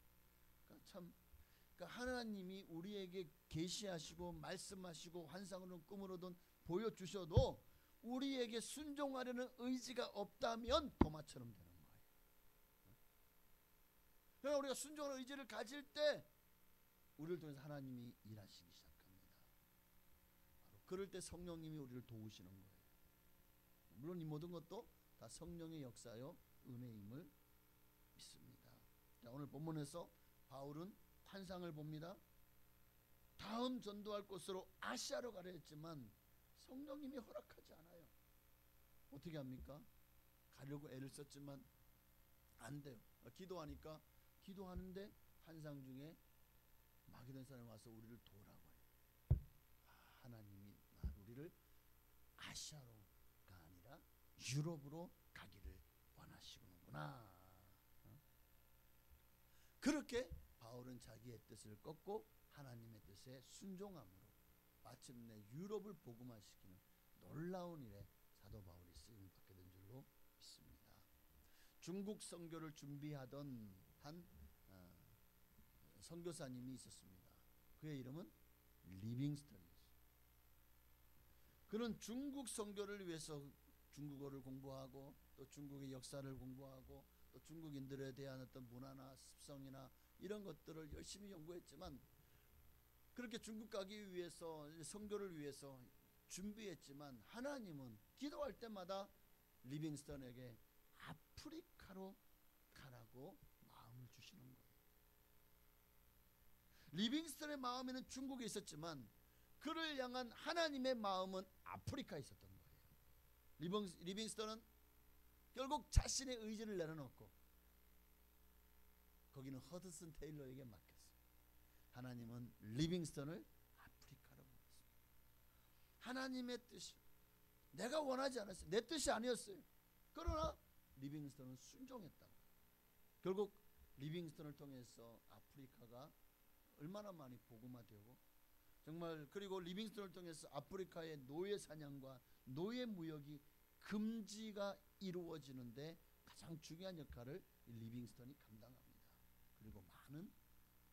그러니까 하나님이 우리에게 계시하시고 말씀하시고 환상으로든 꿈으로든 보여주셔도 우리에게 순종하려는 의지가 없다면 도마처럼 되는 거예요. 그러나 우리가 순종하는 의지를 가질 때 우리를 통해서 하나님이 일하시기 시작합니다. 바로 그럴 때 성령님이 우리를 도우시는 거예요. 물론 이 모든 것도 다 성령의 역사요 은혜임을 믿습니다. 자, 오늘 본문에서 바울은 환상을 봅니다. 다음 전도할 곳으로 아시아로 가려 했지만 성령님이 허락하지 않아요. 어떻게 합니까? 가려고 애를 썼지만 안 돼요. 기도하니까 기도하는데 환상 중에 마게도냐 사람이 와서 우리를 도우라고 해요. 하나님이 우리를 아시아로가 아니라 유럽으로 가기를 원하시는구나. 그렇게 바울은 자기의 뜻을 꺾고 하나님의 뜻에 순종함으로 마침내 유럽을 복음화시키는 놀라운 일에 사도 바울이 쓰임을 받게 된 줄로 믿습니다. 중국 선교를 준비하던 한 선교사님이 있었습니다. 그의 이름은 리빙스턴이었어요. 그는 중국 선교를 위해서 중국어를 공부하고 또 중국의 역사를 공부하고 또 중국인들에 대한 어떤 문화나 습성이나 이런 것들을 열심히 연구했지만, 그렇게 중국 가기 위해서 선교를 위해서 준비했지만 하나님은 기도할 때마다 리빙스턴에게 아프리카로 가라고 마음을 주시는 거예요. 리빙스턴의 마음에는 중국에 있었지만 그를 향한 하나님의 마음은 아프리카에 있었던 거예요. 리빙스턴은 결국 자신의 의지를 내려놓고 거기는 허드슨 테일러에게 맡겼어요. 하나님은 리빙스턴을 아프리카로 보냈습니다. 하나님의 뜻이 내가 원하지 않았어요. 내 뜻이 아니었어요. 그러나 리빙스턴은 순종했다고. 결국 리빙스턴을 통해서 아프리카가 얼마나 많이 복음화되고 정말 그리고 리빙스턴을 통해서 아프리카의 노예 사냥과 노예 무역이 금지가 이루어지는데 가장 중요한 역할을 이 리빙스턴이 감당합니다. 그리고 많은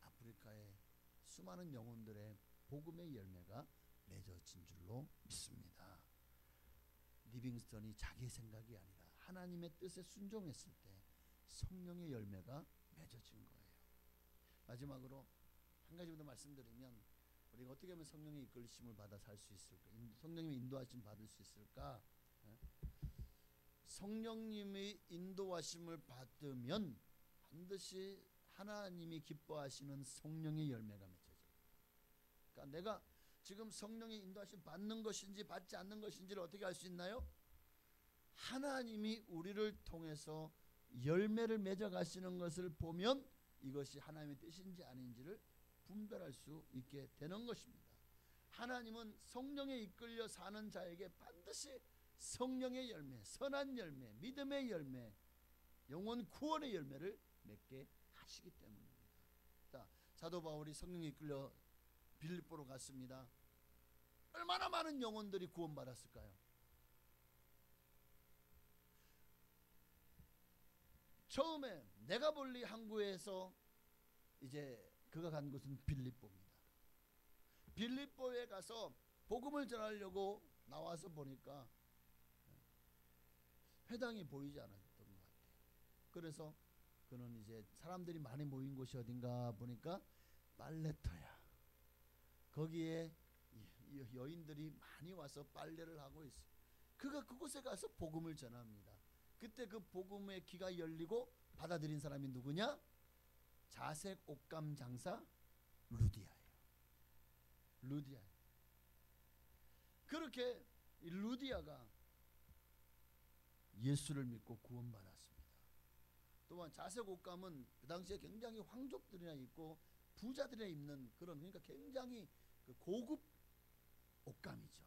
아프리카의 수많은 영혼들의 복음의 열매가 맺어진 줄로 믿습니다. 리빙스턴이 자기의 생각이 아니라 하나님의 뜻에 순종했을 때 성령의 열매가 맺어진 거예요. 마지막으로 한 가지 더 말씀드리면 우리가 어떻게 하면 성령의 이끌심을 받아 살 수 있을까? 성령님의 인도하심 받을 수 있을까? 성령님의 인도하심을 받으면 반드시 하나님이 기뻐하시는 성령의 열매가 맺어져요. 그러니까 내가 지금 성령의 인도하심 받는 것인지 받지 않는 것인지를 어떻게 알 수 있나요? 하나님이 우리를 통해서 열매를 맺어 가시는 것을 보면 이것이 하나님의 뜻인지 아닌지를 분별할 수 있게 되는 것입니다. 하나님은 성령에 이끌려 사는 자에게 반드시 성령의 열매, 선한 열매, 믿음의 열매, 영혼 구원의 열매를 맺게 하시기 때문입니다. 자, 사도 바울이 성령에 이끌려 빌립보로 갔습니다. 얼마나 많은 영혼들이 구원받았을까요? 처음에 네가볼리 항구에서 이제 그가 간 곳은 빌립보입니다. 빌립보에 가서 복음을 전하려고 나와서 보니까 회당이 보이지 않았던 것 같아요. 그래서 그는 이제 사람들이 많이 모인 곳이 어딘가 보니까 빨래터야. 거기에 여인들이 많이 와서 빨래를 하고 있어요. 그가 그곳에 가서 복음을 전합니다. 그때 그 복음의 귀가 열리고 받아들인 사람이 누구냐? 자색 옷감 장사 루디아예요. 루디아. 그렇게 루디아가 예수를 믿고 구원받았습니다. 또한 자색 옷감은 그 당시에 굉장히 황족들이나 입고 부자들이 입는 그런, 그러니까 굉장히 그 고급 옷감이죠.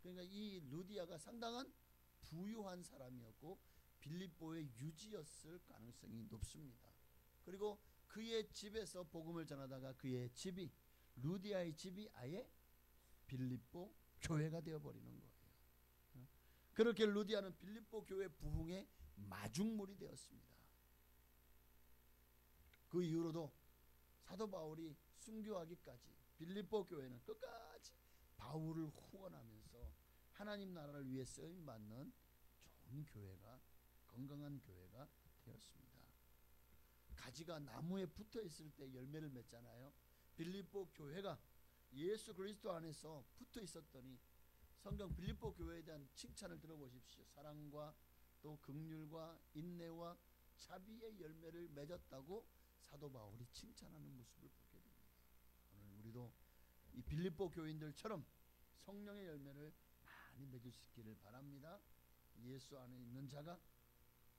그러니까 이 루디아가 상당한 부유한 사람이었고 빌립보의 유지였을 가능성이 높습니다. 그리고 그의 집에서 복음을 전하다가 그의 집이, 루디아의 집이 아예 빌립보 교회가 되어버리는 거예요. 그렇게 루디아는 빌립보 교회 부흥의 마중물이 되었습니다. 그 이후로도 사도 바울이 순교하기까지 빌립보 교회는 끝까지 바울을 후원하면서 하나님 나라를 위해 쓰임받는 좋은 교회가, 건강한 교회가 되었습니다. 가지가 나무에 붙어 있을 때 열매를 맺잖아요. 빌립보 교회가 예수 그리스도 안에서 붙어 있었더니 성경 빌립보 교회에 대한 칭찬을 들어보십시오. 사랑과 또 긍휼과 인내와 자비의 열매를 맺었다고 사도 바울이 칭찬하는 모습을 보게 됩니다. 오늘 우리도 이 빌립보 교인들처럼 성령의 열매를 많이 맺을 수 있기를 바랍니다. 예수 안에 있는 자가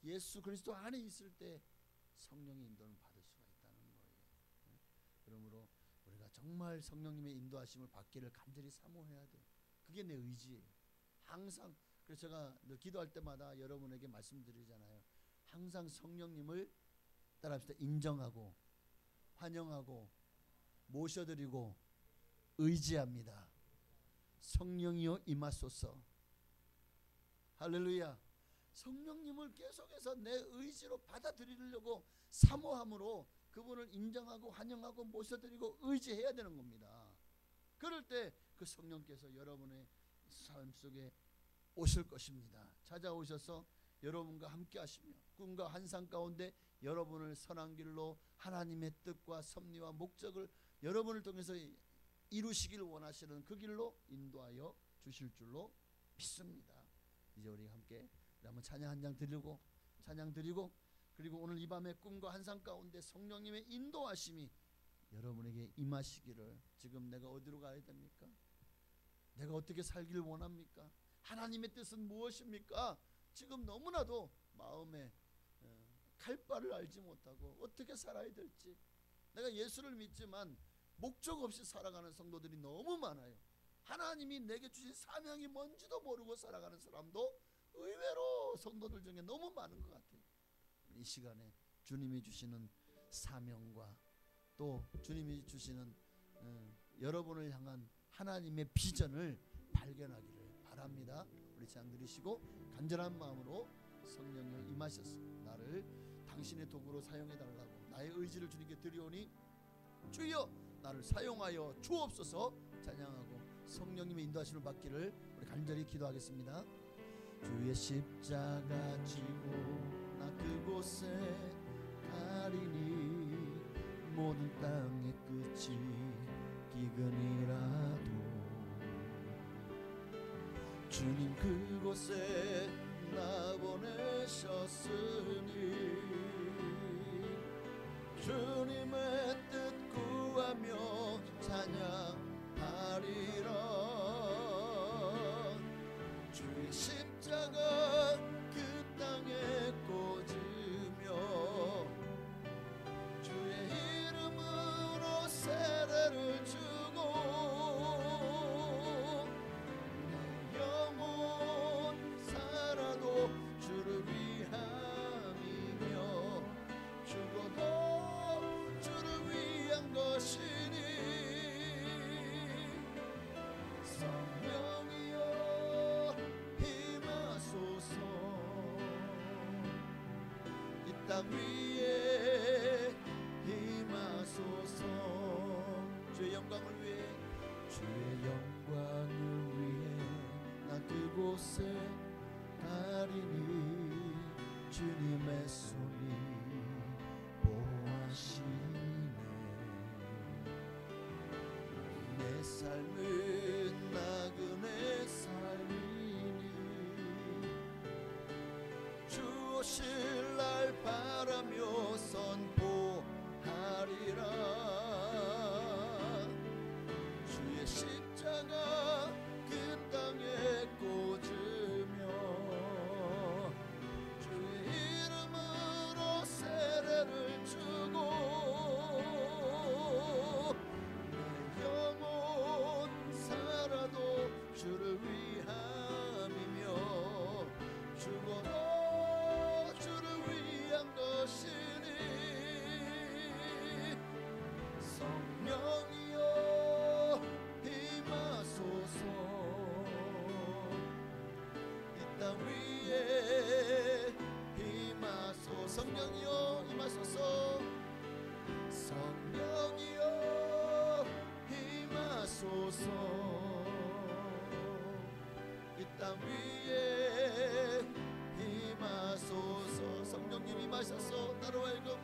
예수 그리스도 안에 있을 때 성령의 인도를 받을 수가 있다는 거예요. 그러므로 우리가 정말 성령님의 인도하심을 받기를 간절히 사모해야 돼요. 그게 내 의지예요. 항상. 그래서 제가 늘 기도할 때마다 여러분에게 말씀드리잖아요. 항상 성령님을 따라합시다. 인정하고 환영하고 모셔드리고 의지합니다. 성령이여 임하소서. 할렐루야. 성령님을 계속해서 내 의지로 받아들이려고 사모함으로 그분을 인정하고 환영하고 모셔드리고 의지해야 되는 겁니다. 그럴 때 그 성령께서 여러분의 삶 속에 오실 것입니다. 찾아오셔서 여러분과 함께 하시며 꿈과 환상 가운데 여러분을 선한 길로 하나님의 뜻과 섭리와 목적을 여러분을 통해서 이루시길 원하시는 그 길로 인도하여 주실 줄로 믿습니다. 이제 우리 함께 한번 찬양 한 장 드리고 찬양 드리고 그리고 오늘 이 밤의 꿈과 환상 가운데 성령님의 인도하심이 여러분에게 임하시기를. 지금 내가 어디로 가야 됩니까? 내가 어떻게 살기를 원합니까? 하나님의 뜻은 무엇입니까? 지금 너무나도 마음에 갈 바를 알지 못하고 어떻게 살아야 될지. 내가 예수를 믿지만 목적 없이 살아가는 성도들이 너무 많아요. 하나님이 내게 주신 사명이 뭔지도 모르고 살아가는 사람도 의외로 성도들 중에 너무 많은 것 같아요. 이 시간에 주님이 주시는 사명과 또 주님이 주시는 여러분을 향한 하나님의 비전을 발견하기를 바랍니다. 우리 장 들으시고 간절한 마음으로 성령님 임하셔서 나를 당신의 도구로 사용해 달라고 나의 의지를 주님께 드리오니 주여 나를 사용하여 주옵소서 찬양하고 성령님의 인도하심을 받기를 우리 간절히 기도하겠습니다. 주의 십자가 지고 나 그곳에 가리니 모든 땅의 끝이 기근이라도 주님 그곳에 나 보내셨으니 주님의 뜻 구하며 찬양하리라. 주의 십자가 그 땅에 꽂으며 주의 이름으로 세례를 주고 내 영혼 살아도 주를 위함이며 죽어도 주를 위한 것이니 성령이여 임하소서. 이 땅 위에 임하소서. 주의 영광을 위해 주의 영광을 위해 나 그곳에 가리니 주님의 손이 보호하시네. 내 삶은 나그네 삶이니 주 오실 날 바라며 선포하리라. 주의 십자가 그 땅에 꽂으며 주의 이름으로 세례를 주고 내 영혼 살아도 주를 위함이며 죽어도 주를 위한 것이니 성령이여 임하소서. 이 땅 위에 임하소서. 성령이여 임하소서. 성령이여 임하소서. 이 땅 위에 임하소서. 성령님 임하셔서 나로 하여금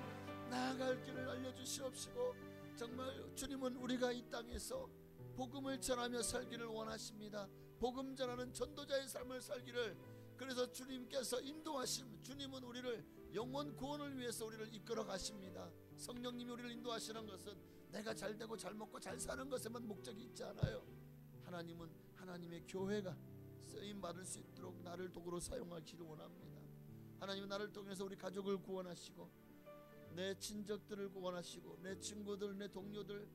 나아갈 길을 알려주시옵시고 정말 주님은 우리가 이 땅에서 복음을 전하며 살기를 원하십니다. 복음 전하는 전도자의 삶을 살기를. 그래서 주님께서 인도하심, 주님은 우리를 영원 구원을 위해서 우리를 이끌어 가십니다. 성령님이 우리를 인도하시는 것은 내가 잘 되고 잘 먹고 잘 사는 것에만 목적이 있지 않아요. 하나님은 하나님의 교회가 쓰임 받을 수 있도록 나를 도구로 사용하기를 원합니다. 하나님은 나를 통해서 우리 가족을 구원하시고 내 친족들을 구원하시고 내 친구들, 내 동료들,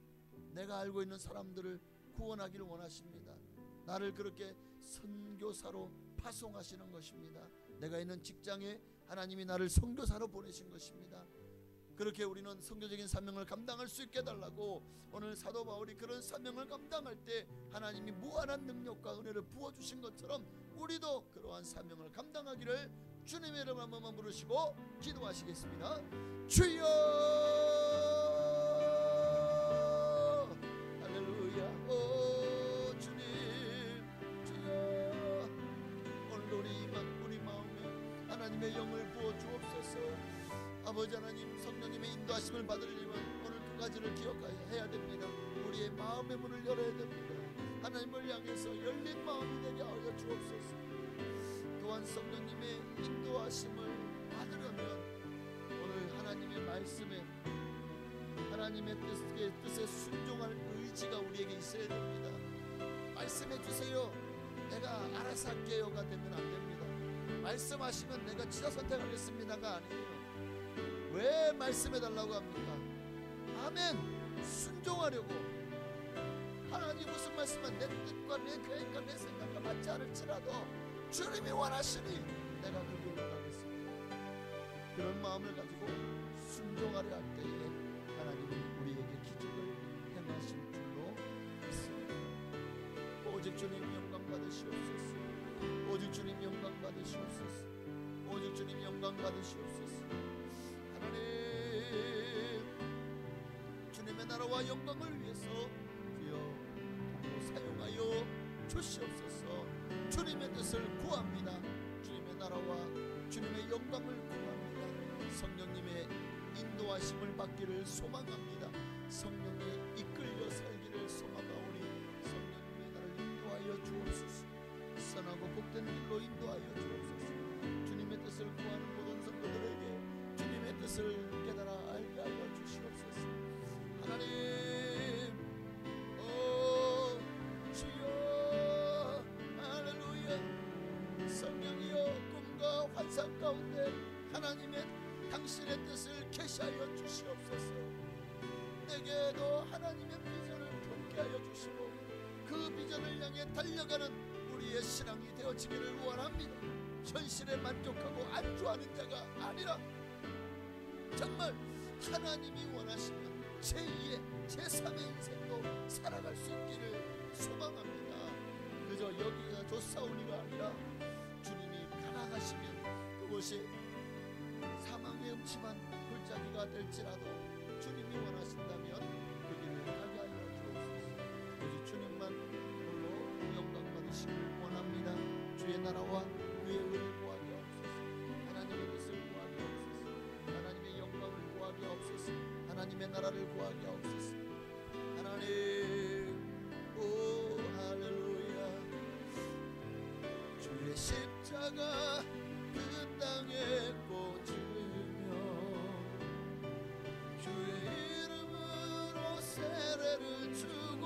내가 알고 있는 사람들을 구원하기를 원하십니다. 나를 그렇게 선교사로 파송하시는 것입니다. 내가 있는 직장에 하나님이 나를 선교사로 보내신 것입니다. 그렇게 우리는 선교적인 사명을 감당할 수 있게 해달라고 오늘 사도 바울이 그런 사명을 감당할 때 하나님이 무한한 능력과 은혜를 부어주신 것처럼 우리도 그러한 사명을 감당하기를 주님의 이름 한 번만 부르시고 기도하시겠습니다. 주여 할렐루야. 오 주님 주여 오늘 우리 마음에 하나님의 영을 부어 주옵소서. 아버지 하나님 성령님의 인도하심을 받으려면 오늘 두 가지를 기억해야 됩니다. 우리의 마음의 문을 열어야 됩니다. 하나님을 향해서 열린 마음이 되게 하여 주옵소서. 또한 성령님의 인도하심을 받으려면 오늘 하나님의 말씀에 하나님의 뜻에 순종할 의지가 우리에게 있어야 됩니다. 말씀해 주세요. 내가 알아서 할게요가 되면 안 됩니다. 말씀하시면 내가 지자 선택하겠습니다가 아니에요. 왜 말씀해달라고 합니까? 아멘. 순종하려고. 하나님 무슨 말씀은 내 뜻과 내 계획과 내 생각과 맞지 않을지라도 주님이 원하시니 내가 그 길로 가겠습니다. 그런 마음을 가지고 순종하려 할 때에 하나님은 우리에게 기적을 행하실 줄로 믿습니다. 오직 주님 영광 받으시옵소서. 오직 주님 영광 받으시옵소서. 오직 주님 영광 받으시옵소서. 하나님, 주님의 나라와 영광을 위해서 주여 사용하여 주시옵소서. 주님의 뜻을 구합니다. 주님의 나라와 주님의 영광을 구합니다. 성령님의 인도하심을 받기를 소망합니다. 성령에 이끌려 살기를 소망하오니 성령님의 나를 인도하여 주옵소서. 선하고 복된 길로 인도하여 주옵소서. 주님의 뜻을 구하는 모든 성도들에게 주님의 뜻을 깨달아 알게 하여 주시옵소서. 하나님, 주여, 할렐루야. 성령이여, 꿈과 환상 가운데 하나님의 당신의 뜻을 계시하여 주시옵소서. 내게도 하나님의 비전을 품게 하여 주시고 그 비전을 향해 달려가는 우리의 신앙이 되어지기를 원합니다. 현실에 만족하고 안주하는 자가 아니라 정말 하나님이 원하시는 제2의 제3의 인생도 살아갈 수 있기를 소망합니다. 그저 여기가 좋사오니가 아니라 주님이 가나가시면 그곳이 사망의 음침한 골짜기가 될지라도 주님이 원하신다면 그 길을 가게 하여 주옵소서. 오직 주님만 홀로 영광 받으시길 원합니다. 주의 나라와 그의 의를 구하게 하옵소서. 하나님의 뜻을 구하게 하옵소서. 하나님의 영광을 구하게 하옵소서. 하나님의 나라를 구하게 하옵소서. 하나님, 오 할렐루야. 주의 십자가 그 땅에 꽂으며 주의 이름으로 세례를 주고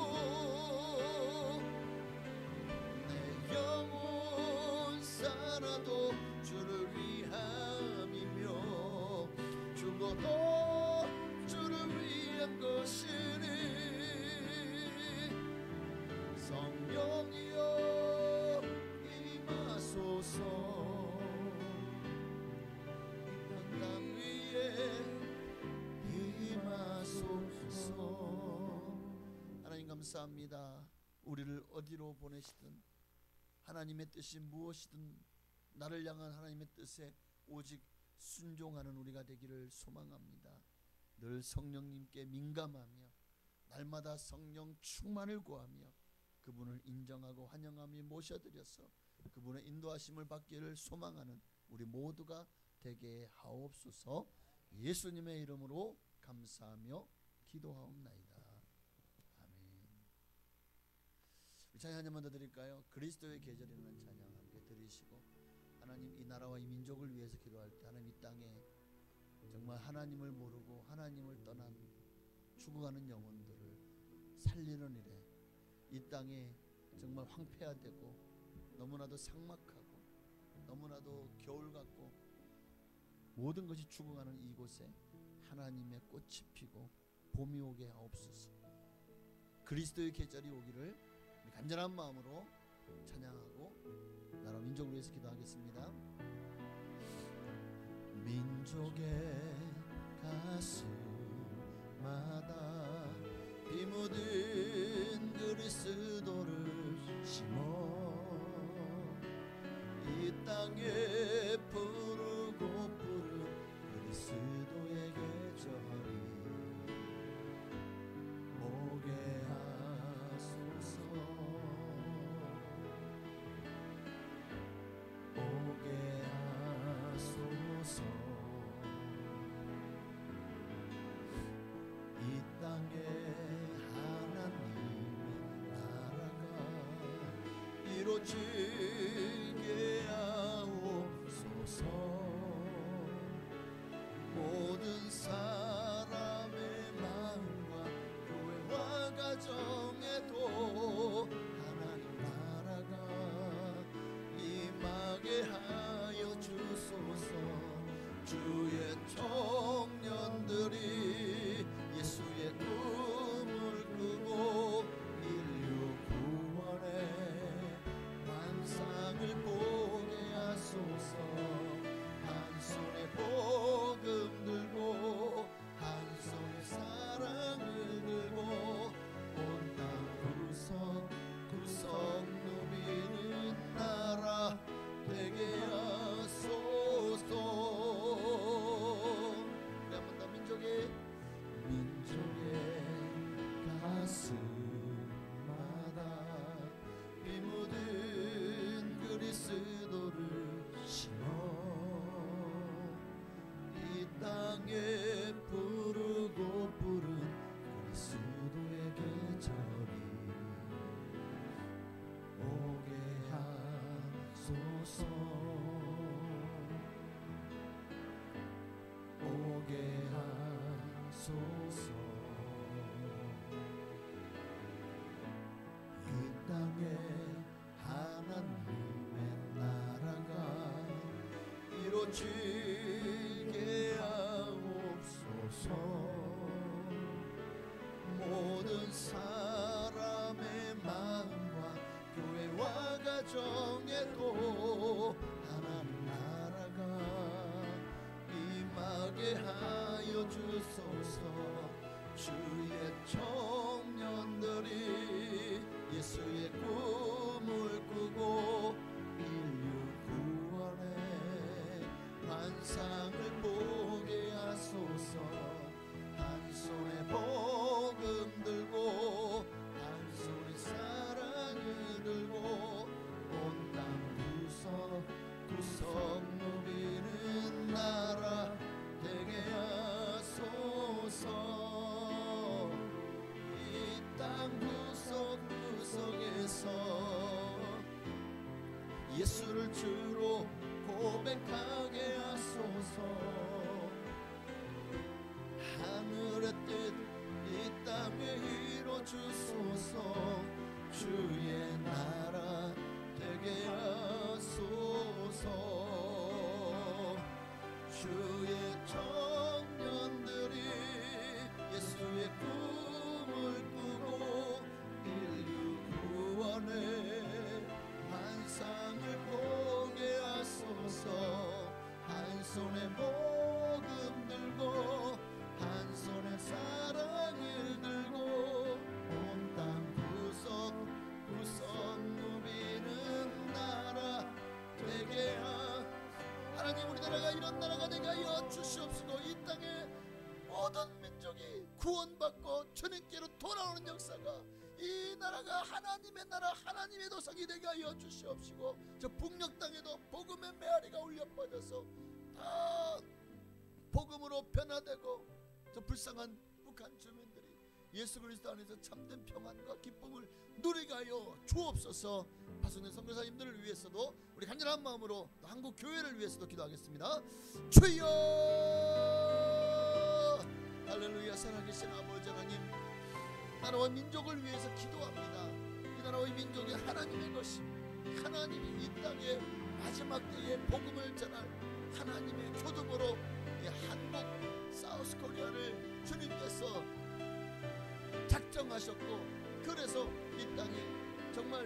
내 영혼 살아도 주를 위함이며 죽어도 주를 위한 것이니 성령이여 임하소서. 땅 위에 임하소서. 하나님 감사합니다. 우리를 어디로 보내시든 하나님의 뜻이 무엇이든 나를 향한 하나님의 뜻에 오직 순종하는 우리가 되기를 소망합니다. 늘 성령님께 민감하며 날마다 성령 충만을 구하며 그분을 인정하고 환영하며 모셔드려서 그분의 인도하심을 받기를 소망하는 우리 모두가 되게 하옵소서. 예수님의 이름으로 감사하며 기도하옵나이다. 아멘. 우리 찬양 한 번만 더 드릴까요? 그리스도의 계절이라는 찬양 함께 드리시고 하나님 이 나라와 이 민족을 위해서 기도할 때 하나님 이 땅에 정말 하나님을 모르고 하나님을 떠난 죽어가는 영혼들을 살리는 일에 이 땅에 정말 황폐화되고 너무나도 삭막하고 너무나도 겨울 같고 모든 것이 죽어가는 이곳에 하나님의 꽃이 피고 봄이 오게 하옵소서. 그리스도의 계절이 오기를 간절한 마음으로 찬양하고 나라 민족을 위해서 기도하겠습니다. 민족의 가슴마다 비 묻은 그리스도를 심어 이 땅에 부르고 부른 그리스도의 계절이 오게 하소서. 오게 하소서. 이 땅에 하나님의 나라가 이루어지게 하옵소서. 모든 사람의 마음과 교회와 가정에도 하나님 나라가 임하게 하여 주소서. 주의 청년들이 예수의 꿈을 꾸고 인류 구원의 환상을 보게 하소서. 하소서. 이 땅에 하나님의 나라가 이루어지게 하옵소서. 모든 사람의 마음과 교회와 가정에도 하나님 나라가 임하게 하여 주소서. 주의 청년들이 예수의 꿈을 꾸고 인류 구원의 환상을 보게 하소서. 한 손에 복음 들고 한 손에 사랑을 들고 온 땅 구석구석 누비는 나라 되게 하소서. 이 땅 구석구석에서 예수를 주로 고백하게 하소서. 하늘의 뜻 이 땅에 이루어주소서. 주의 나라 되게 하소서. 주의 청년들이 예수의 꿈을 꾸고 인류 구원의 환상을 보게 하소서. 한 손에 복음 들고 한 손에 사랑을 들고 온 땅 구석구석 누비는 나라 되게 하나님, 우리나라가 이런 나라가 되게 하여 주시옵시고 이 땅에 모든 민족이 구원받고 주님께로 돌아오는 역사가, 이 나라가 하나님의 나라 하나님의 도성이 되게 하여 주시옵시고 저 북녘 땅에도 복음의 메아리가 울려 퍼져서 다 복음으로 변화되고 저 불쌍한 북한 주민들이 예수 그리스도 안에서 참된 평안과 기쁨을 누리게 하여 주옵소서. 파송된 선교사님들을 위해서도 우리 간절한 마음으로 한국 교회를 위해서도 기도하겠습니다. 주여 할렐루야. 살아계신 아버지 하나님, 나라와 민족을 위해서 기도합니다. 이 나라와 이 민족이 하나님의 것입니다. 하나님이 이 땅에 마지막 때에 복음을 전할 하나님의 교두보로 이 한국 사우스 코리아를 주님께서 작정하셨고, 그래서 이 땅에 정말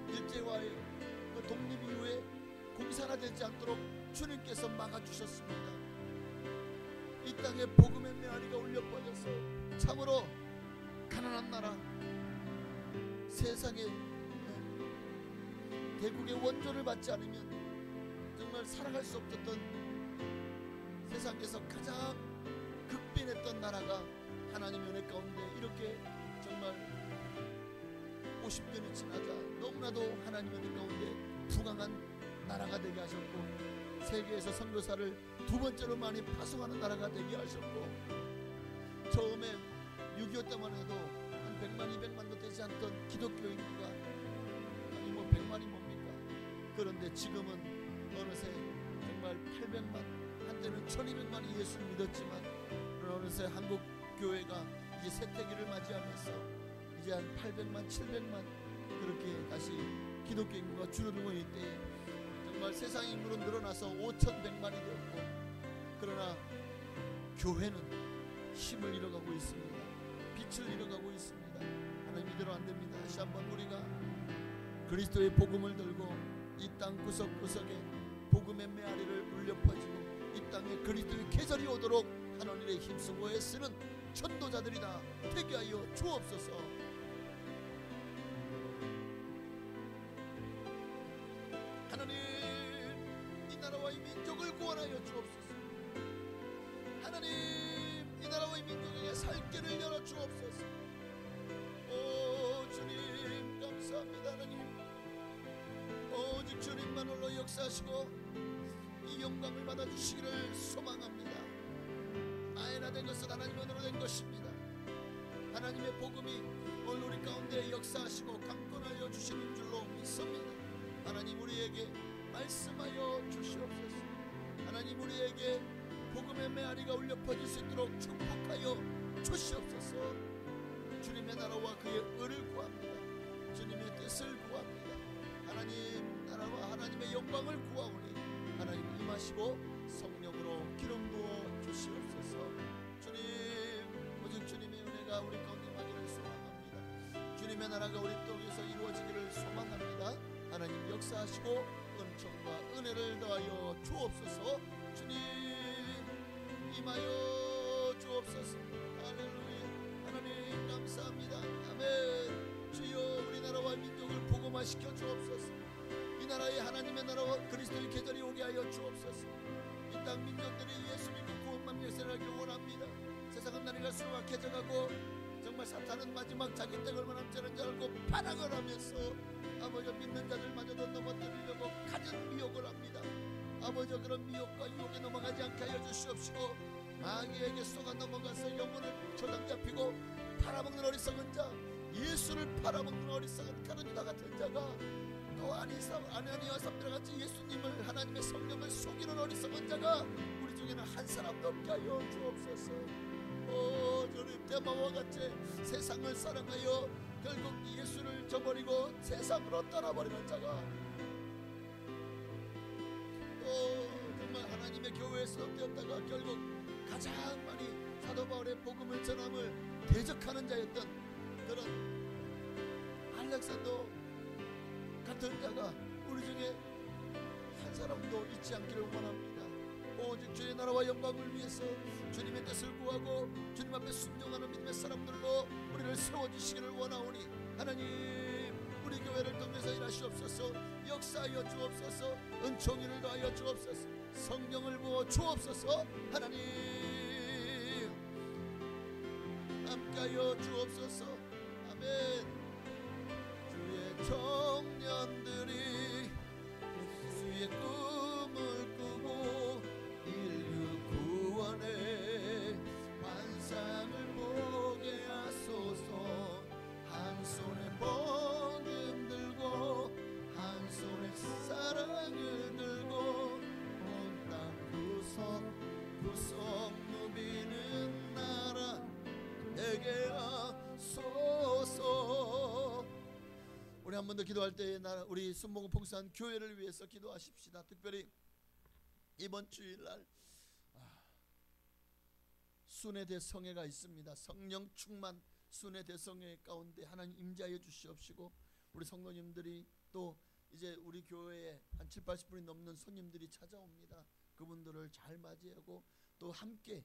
일제와의 그 독립 이후에 공산화되지 않도록 주님께서 막아주셨습니다. 이 땅에 복음의 메아리가 울려 퍼져서 참으로 가난한 나라, 세상에 대국의 원조를 받지 않으면 정말 살아갈 수 없었던 세상에서 가장 극빈했던 나라가 하나님의 은혜 가운데 이렇게 정말 50년이 지나자 너무나도 하나님의 은혜 가운데 부강한 나라가 되게 하셨고, 세계에서 선교사를 두 번째로 많이 파송하는 나라가 되게 하셨고, 처음에 6.25 때만 해도 한 100만 200만도 되지 않던 기독교 인구가 아니 뭐 100만이 뭡니까? 그런데 지금은 어느새 정말 800만, 한때는 1200만이 예수를 믿었지만 어느새 한국 교회가 이제 새태기를 맞이하면서 이제 한 800만 700만 그렇게 다시 기독교 인구가 줄어들고 있을 때에 정말 세상 인구는 늘어나서 5100만이 되었고, 그러나 교회는 힘을 잃어가고 있습니다. 빛을 잃어가고 있습니다. 하나님 이대로 안 됩니다. 다시 한번 우리가 그리스도의 복음을 들고 이 땅 구석구석에 복음의 메아리를 울려 퍼지고 이 땅에 그리스도의 계절이 오도록 하나님의 힘쓰고 애쓰는 전도자들이다 되게 하여 주옵소서. 하나님, 이 나라와 이 민족을 구원하여 주옵소서. 하나님, 이 나라와 이 민족에게 살 길을 열어 주옵소서. 오 주님 감사합니다. 하나님, 오직 주님만으로 역사하시고 이 영광을 받아주시기를 소망합니다. 아에나 된 것은 하나님만으로 된 것입니다. 하나님의 복음이 오늘 우리 가운데 역사하시고 강권하여 주시는 줄로 믿습니다. 하나님 우리에게 말씀하여 주시옵소서. 하나님 우리에게 복음의 메아리가 울려 퍼질 수 있도록 축복하여 주시옵소서. 주님의 나라와 그의 의를 구합니다. 주님의 뜻을 구합니다. 하나님 나라와 하나님의 영광을 구하오니 하나님 임하시고 성령으로 기름 부어 주시옵소서. 주님 오직 주님의 은혜가 우리 가운데 임하기를 소망합니다. 주님의 나라가 우리 땅에서 이루어지기를 소망합니다. 하나님 역사하시고 은총과 은혜를 더하여 주옵소서. 주님 임하여 주옵소서. 할렐루야. 하나님 감사합니다. 아멘. 주여 우리나라와 민족을 복음화시켜 주옵소서. 이 나라에 하나님의 나라와 그리스도의 계절이 오게 하여 주옵소서. 이 땅 민족들이 예수 믿고 구원만 역사하기를 원합니다. 세상은 날이 갈수록 악해져가고 정말 사탄은 마지막 자기 때 얼마나 남자는 줄 알고 반항을 하면서 아버지 믿는 자들마저도 넘어뜨리려고 가진 미혹을 합니다. 아버지 그런 미혹과 유혹에 넘어가지 않게 하여 주시옵시고 마귀에게 속아 넘어가서 영혼을 조당 잡히고 팔아먹는 어리석은 자, 예수를 팔아먹는 어리석은 가룟유다 같은 자가 또 아니와 삽들같이 예수님을 하나님의 성령을 속이는 어리석은 자가 우리 중에는 한 사람도 없게 하여 주옵소서. 주님 대마와 같이 세상을 사랑하여 결국 예수를 저버리고 세상으로 떠나버리는 자가 또 정말 하나님의 교회에서 되었다가 결국 가장 많이 사도 바울의 복음을 전함을 대적하는 자였던 그런 알렉산더 같은 자가 우리 중에 한 사람도 있지 않기를 원합니다. 오직 주의 나라와 영광을 위해서 주님의 뜻을 구하고 주님 앞에 순종하는 믿음의 사람들로 우리를 세워주시기를 원하오니 하나님 우리 교회를 통해서 일하시옵소서. 역사하여 주옵소서. 은총이를 더하여 주옵소서. 성령을 부어 주옵소서. 하나님 함께하여 주옵소서. 아멘. 주의 청년들이 예수의 꿈을 꾸고 인류 구원의 환상을 보게 하소서. 한 손에 복음 들고 한 손에 사랑을 들고 온 땅 구석 누비는 나라 내게 하소서. 우리 한 번 더 기도할 때 우리 순복음 봉사한 교회를 위해서 기도하십시다. 특별히 이번 주일날 순회 대성회가 있습니다. 성령 충만 순회 대성회 가운데 하나님 임재하여 주시옵시고 우리 성도님들이 또 이제 우리 교회에 한 70-80분이 넘는 손님들이 찾아옵니다. 그분들을 잘 맞이하고 또 함께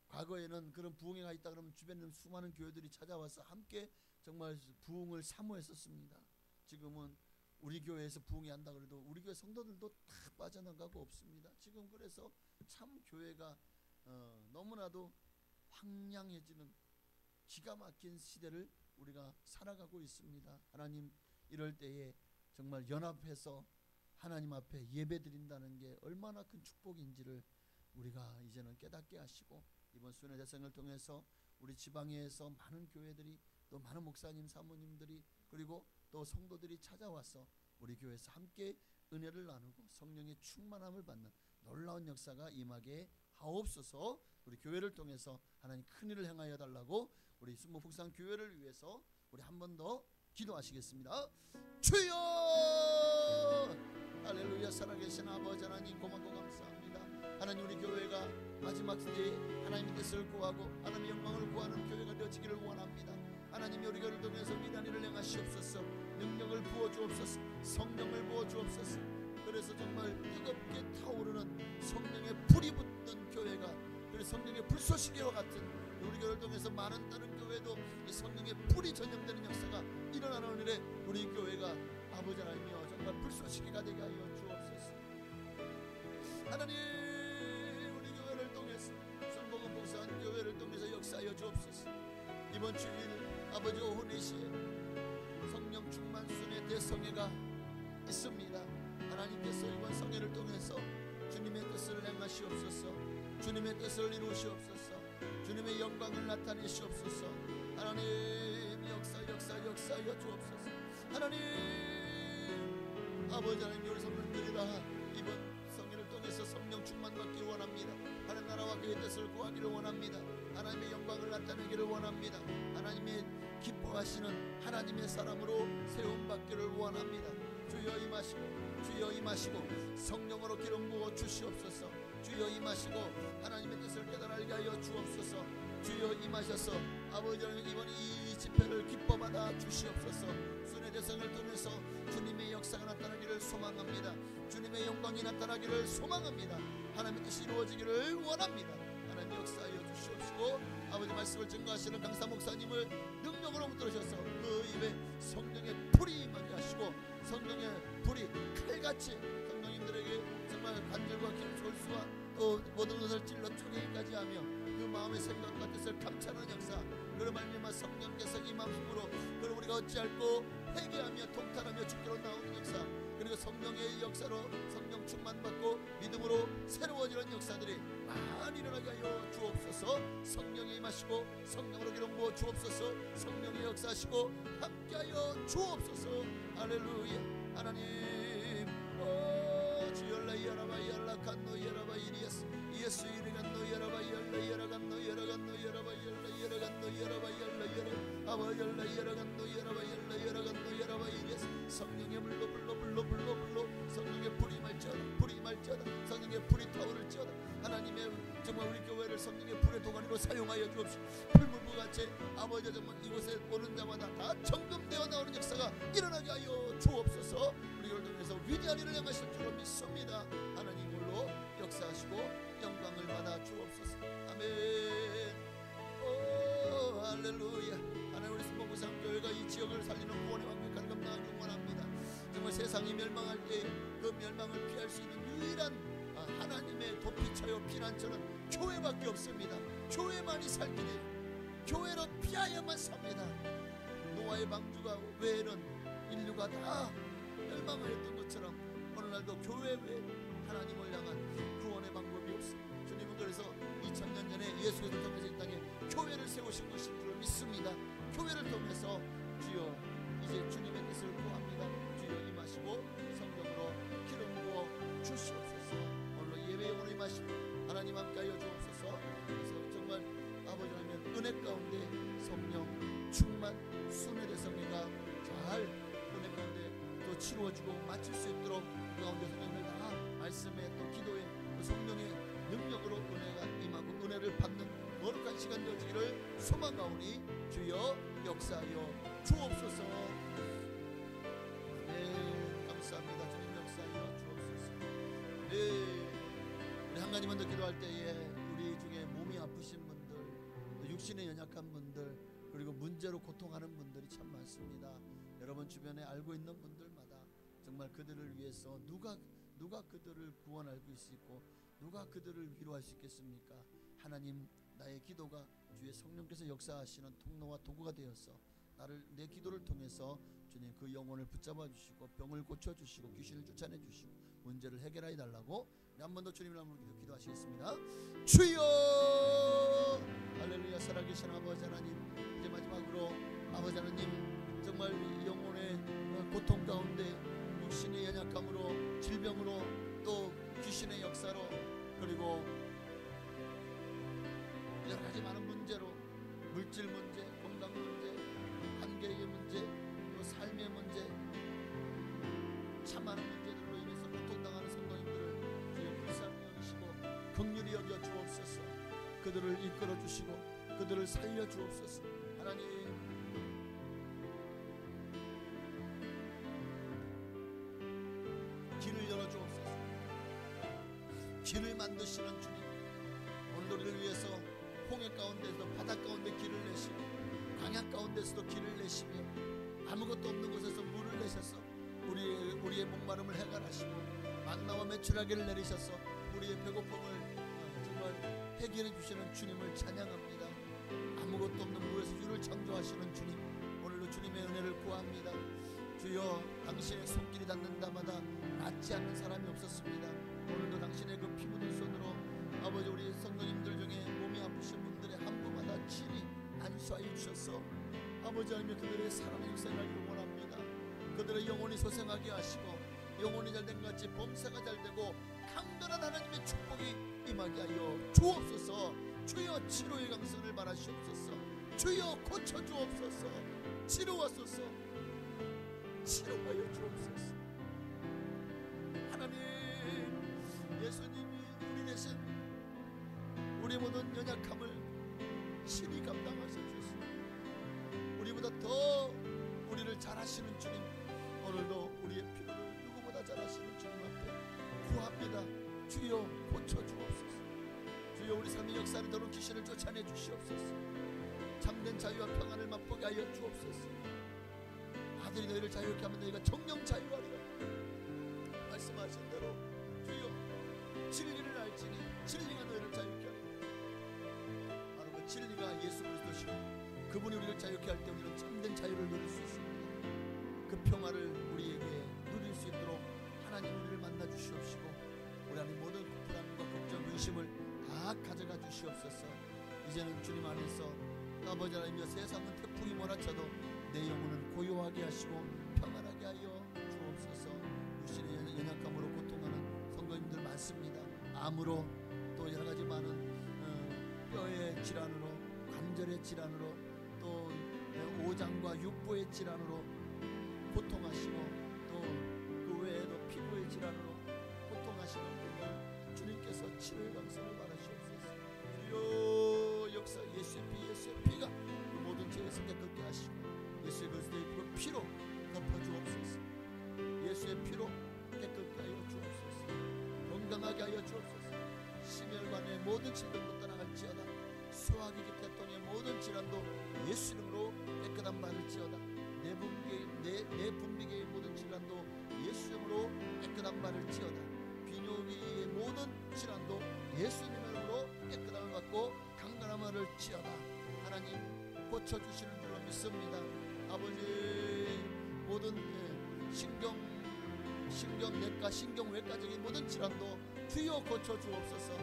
과거에는 그런 부흥회가 있다 그러면 주변에 수많은 교회들이 찾아와서 함께 정말 부흥을 사모했었습니다. 지금은 우리 교회에서 부흥회 한다 그래도 우리 교회 성도들도 다 빠져나가고 없습니다. 지금 그래서 참 교회가 너무나도 황량해지는 기가 막힌 시대를 우리가 살아가고 있습니다. 하나님 이럴 때에 정말 연합해서 하나님 앞에 예배 드린다는 게 얼마나 큰 축복인지를 우리가 이제는 깨닫게 하시고 이번 순회 대성을 통해서 우리 지방에서 많은 교회들이 또 많은 목사님 사모님들이 그리고 또 성도들이 찾아와서 우리 교회에서 함께 은혜를 나누고 성령의 충만함을 받는 놀라운 역사가 임하게 하옵소서. 우리 교회를 통해서 하나님 큰 일을 행하여 달라고 우리 순복 북산 교회를 위해서 우리 한 번 더 기도하시겠습니다. 주여 할렐루야. 살아계신 아버지 하나님 고맙고 감사합니다. 하나님 우리 교회가 마지막 시대에 하나님의 뜻을 구하고 하나님의 영광을 구하는 교회가 되어지기를 원합니다. 하나님이 우리 교회를 통해서 위대한 일을 행하시옵소서. 능력을 부어주옵소서. 성령을 부어주옵소서. 그래서 정말 뜨겁게 타오르는 성령의 불이 붙는 교회가 그래서 성령의 불쏘시개와 같은 우리 교회를 통해서 많은 다른 교회도 이 성령의 불이 전염되는 역사가 일어나는 일에 우리 교회가 아버지 하나님이여 정말 불쏘시개가 되게 하여 주옵소서. 하나님 우리 교회를 통해서 순복음 봉사한 교회를 통해서 역사하여 주옵소서. 이번 주일 아버지 오후 4시에 성령 충만 순회 대성회가 있습니다. 하나님께서 이번 성회를 통해서 주님의 뜻을 행하시옵소서. 주님의 뜻을 이루시옵소서. 주님의 영광을 나타내시옵소서. 하나님 역사하여 주옵소서. 하나님 아버지 하나님 우리 성도들이 다 이번 성회를 통해서 성령 충만 받기 원합니다. 하나님 나라와 그의 뜻을 구하기를 원합니다. 하나님의 영광을 나타내기를 원합니다. 하나님의 기뻐하시는 하나님의 사람으로 세움받기를 원합니다. 주여 임하시고 주여 임하시고 성령으로 기름 부어 주시옵소서. 주여 임하시고 하나님의 뜻을 깨달아 알게 하여 주옵소서. 주여 임하셔서 아버지 하나님 이번 이 집회를 기뻐받아 주시옵소서. 순회 대성을 통해서 주님의 역사가 나타나기를 소망합니다. 주님의 영광이 나타나기를 소망합니다. 하나님의 뜻이 이루어지기를 원합니다. 하나님 역사하여 주시옵시고 아버지 말씀을 증거하시는 강사 목사님을 능력으로 붙들으셔서 그 입에 성령의 불이 임하게 하시고 성령의 불이 칼같이 성도님들에게 정말 관절과 골수와 또 모든 것을 찔러 쪼개기까지 하며 그 마음의 생각과 뜻을 감찰하는 역사, 그런 말미암아 성령께서 임함으로 그럼 우리가 어찌할꼬 회개하며 통탄하며 주께로 나오는 역사, 그리고 성령의 역사로 성령 충만받고 믿음으로 새로워지는 역사들이 많이 일어나게 하여 주옵소서. 성령이 임하시고 성령으로 기름 부어 주옵소서. 성령의 역사하시고 함께하여 주옵소서. 할렐루야. 하나님 주열라 야라바 야라칸노 야라바 이리야스 예수 이르간노 야라바 열라 야라간노 야라간노 야라바 열라 야라간노 야라바 열라 야라 아바 열라 야라간노 야라바 열라 야라간노 야라바 이리야스 성령의 불로 성령의 불이 말지어다 불이 말지어다 성령의 불이 타오를지어다. 하나님의 정말 우리 교회를 성령의 불의 도가니로 사용하여 주옵시고 풀무부같이 아버지 정말 이곳에 오는 자마다 다 정금되어 나오는 역사가 일어나게 하여 주옵소서. 우리를 통해서 위대한 일을 행하실 줄로 믿습니다. 하나님 홀로 역사하시고 영광을 받아 주옵소서. 아멘. 오 할렐루야. 하나님 우리 순복음상교회가 이 지역을 살리는 구원의 완벽한 감당하기 원합니다. 정말 세상이 멸망할 때 그 멸망을 피할 수 있는 유일한 하나님의 도피처요 피난처는 교회밖에 없습니다. 교회만이 살기 돼. 교회로 피하여만 삽니다. 노아의 방주가 외에는 인류가 다 멸망하였던 것처럼 오늘날도 교회 외에 하나님을 향한 구원의 방법이 없습니다. 주님은 그래서 2000년 전에 예수를 통해서 이 땅에 교회를 세우신 것인 줄 믿습니다. 교회를 통해서 주여 이제 주님의 뜻을 구합니다. 주여 임하시고 성령으로 기름 부어 주시옵소서. 오늘 예배에 오늘 임하시고 하나님 함께하여 주옵소서. 그래서 정말 아버지 하나님 은혜 가운데 성령 충만 순회 대성회가 잘 은혜 가운데 또 치루어지고 마칠 수 있도록 그 가운데 성령을 다 말씀에 또 기도에 그 성령의 능력으로 은혜가 임하고 은혜를 받는 거룩한 시간 되어지기를 소망하오니 주여 역사하여 주옵소서. 네 감사합니다. 주님 역사하여 주옵소서. 네 우리 한 가지만 더 기도할 때에 우리 중에 몸이 아프신 분들 또 육신에 연약한 분들 그리고 문제로 고통하는 분들이 참 많습니다. 여러분 주변에 알고 있는 분들마다 정말 그들을 위해서 누가 그들을 구원할 수 있고 누가 그들을 위로할 수 있겠습니까? 하나님 나의 기도가 주의 성령께서 역사하시는 통로와 도구가 되어서 나를 내 기도를 통해서 주님 그 영혼을 붙잡아 주시고 병을 고쳐 주시고 귀신을 쫓아내 주시고 문제를 해결하여 달라고 한 번 더 주님 이름으로 기도하시겠습니다. 주여 할렐루야. 살아계신 아버지 하나님 이제 마지막으로 아버지 하나님 정말 영혼의 고통 가운데 육신의 연약함으로 질병으로 또 귀신의 역사로 그리고 여러 가지 많은 문제로 물질 문제, 건강 문제, 관계의 문제, 또 삶의 문제 참 많은 문제들로 인해서 고통당하는 성도님들을 주의 불쌍히 여기시고 긍휼히 여겨 주옵소서. 그들을 이끌어 주시고 그들을 살려 주옵소서. 하나님 길을 열어 주옵소서. 길을 만드시는 주님 오늘 우리를 위해서 홍해 가운데서 바다 가운데 길을 내시고 광야 가운데서도 길을 내시며 아무것도 없는 곳에서 물을 내셔서 우리의 목마름을 해결하시고 만나와 메추라기를 내리셔서 우리의 배고픔을 정말 해결해 주시는 주님을 찬양합니다. 아무것도 없는 무에서 주를 창조하시는 주님 오늘도 주님의 은혜를 구합니다. 주여 당신의 손길이 닿는 데마다 낫지 않는 사람이 없었습니다. 오늘도 당신의 그 피 묻은 손으로 아버지 우리 성도님들 중에 몸이 아프신 분들의 한 분마다 친히 안수하여 주셔서 아버지 하나님 그들의 사랑의 역사를 원합니다. 그들의 영혼이 소생하게 하시고 영혼이 잘된 것 같이 범사가 잘되고 강건한 하나님의 축복이 임하게 하여 주옵소서. 주여 치료의 강선을 말하시옵소서. 주여 고쳐 주옵소서. 치료하소서. 치료하여 주옵소서. 하나님, 예수님이 우리 대신 우리 모든 연약함을 친히 감당하셔주시고 우리보다 더 우리를 잘 아시는 주님, 오늘도 우리의 필요를 누구보다 잘 아시는 주님 앞에 구합니다. 주여 고쳐 주옵소서. 주여 우리 삶의 역사를 더러 귀신을 쫓아내 주시옵소서. 참된 자유와 평안을 맛보게 하여 주옵소서. 아들이 너희를 자유롭게 하면 너희가 정령 자유하리라. 말씀하신 대로 주여 진리를 알지니 진리가 너희를 자유케 하리라. 바로 그 진리가 예수 그리스도시고 그분이 우리를 자유케 할 때 우리는 참된 자유를 누릴 수 있습니다. 그 평화를 우리에게 누릴 수 있도록 하나님 우리를 만나 주시옵시고 우리 안에 모든 불안과 걱정 근심을 다 가져가 주시옵소서. 이제는 주님 안에서 아버지 하나님여 세상은 태풍이 몰아쳐도 내 영혼은 고요하게 하시고 평안하게 하여 주옵소서. 육신의 연약함으로 고통하는 성도님들 많습니다. 암으로 또 여러가지 많은 뼈의 질환으로 관절의 질환으로 또 오장과 육부의 질환으로 고통하시고 또 그 외에도 피부의 질환으로 고통하시는 분들 주님께서 치료의 강선을 바라시옵소서. 주여 역사 예수의 피가 그 모든 죄에서 깨끗게 하시고 예수의 그리스도의 피로 덮어주옵소서. 예수의 피로 깨끗게 하여 주옵소서. 건강하게 하여 주옵소서. 심혈관의 모든 질병도 떠나갈지어다. 소화기 계통의 모든 질환도 예수 이름으로 깨끗한 바를지어다. 내 분비계의 모든 질환도 예수 이름으로 깨끗한 바를지어다. 비뇨기의 모든 질환도 예수 이름으로 깨끗함을 받고 강건함을 지어다. 하나님 고쳐주시는 줄로 믿습니다. 아버지 모든 신경내과 신경외과적인 모든 질환도 주여 고쳐주옵소서.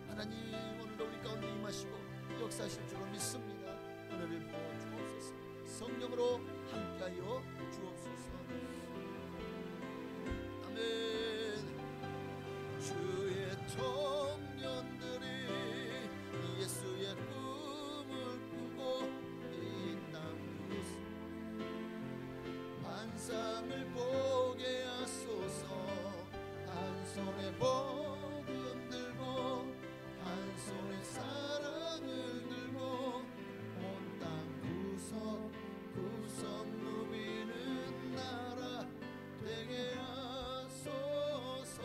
하나님 오늘도 우리 가운데 임하시고 역사하실 줄로 믿습니다. 은혜를 부어 주옵소서. 성령으로 함께하여 주옵소서. 아멘. 주의 청년들이 예수의 꿈을 꾸고 이 땅 환상을 보게 하소서. 한 손에 복을 흔들고 한 손에 사랑을 들고 온 땅 구석구석 누비는 나라 되게 하소서.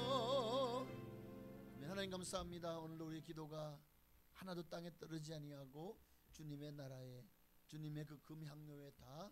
하나님 감사합니다. 오늘도 우리 기도가 하나도 땅에 떨어지지 아니하고 주님의 나라에 주님의 그 금향로에 다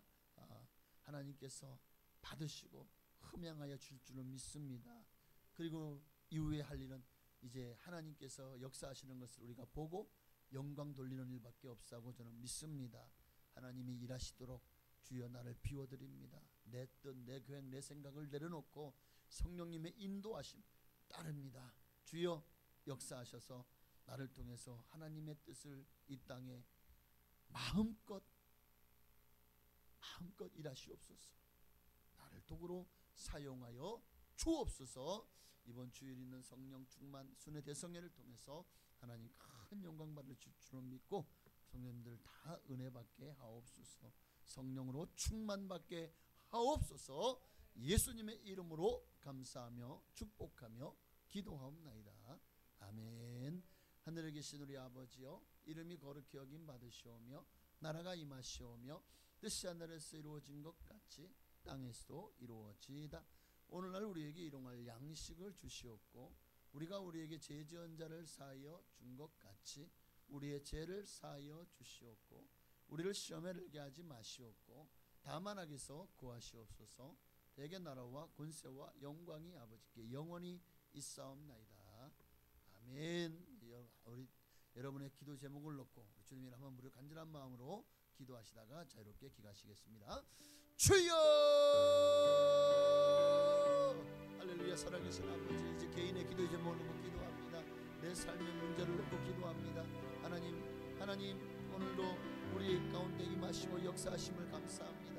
하나님께서 받으시고 흠양하여 줄 줄은 믿습니다. 그리고 이후에 할 일은 이제 하나님께서 역사하시는 것을 우리가 보고 영광 돌리는 일밖에 없사고 저는 믿습니다. 하나님이 일하시도록 주여 나를 비워드립니다. 내 뜻, 내 계획, 내 생각을 내려놓고 성령님의 인도하심 따릅니다. 주여 역사하셔서 나를 통해서 하나님의 뜻을 이 땅에 마음껏 일하시옵소서. 나를 도구로 사용하여 주옵소서. 이번 주일 있는 성령 충만 순회 대성회를 통해서 하나님 큰 영광 받을 줄로 믿고 성령님들 다 은혜 받게 하옵소서. 성령으로 충만 받게 하옵소서. 예수님의 이름으로 감사하며 축복하며 기도하옵나이다. 아멘. 하늘에 계신 우리 아버지여, 이름이 거룩히 여김 받으시오며 나라가 임하시오며 뜻이 하늘에서 이루어진 것 같이 땅에서도 이루어지이다. 오늘날 우리에게 일용할 양식을 주시옵고 우리가 우리에게 죄 지은 자를 사하여 준 것 같이 우리의 죄를 사하여 주시옵고 우리를 시험에 들게 하지 마시옵고 다만 악에서 구하시옵소서. 대개 나라와 권세와 영광이 아버지께 영원히 있사옵나이다. 아멘. 우리 여러분의 기도 제목을 놓고 우리 주님을 한번 무려 간절한 마음으로 기도하시다가 자유롭게 기가시겠습니다. 주여! 할렐루야. 살아계신 아버지, 이제 개인의 기도 제목을 놓고 기도합니다. 내 삶의 문제를 놓고 기도합니다. 하나님 오늘도 우리 가운데 임하시고 역사하심을 감사합니다.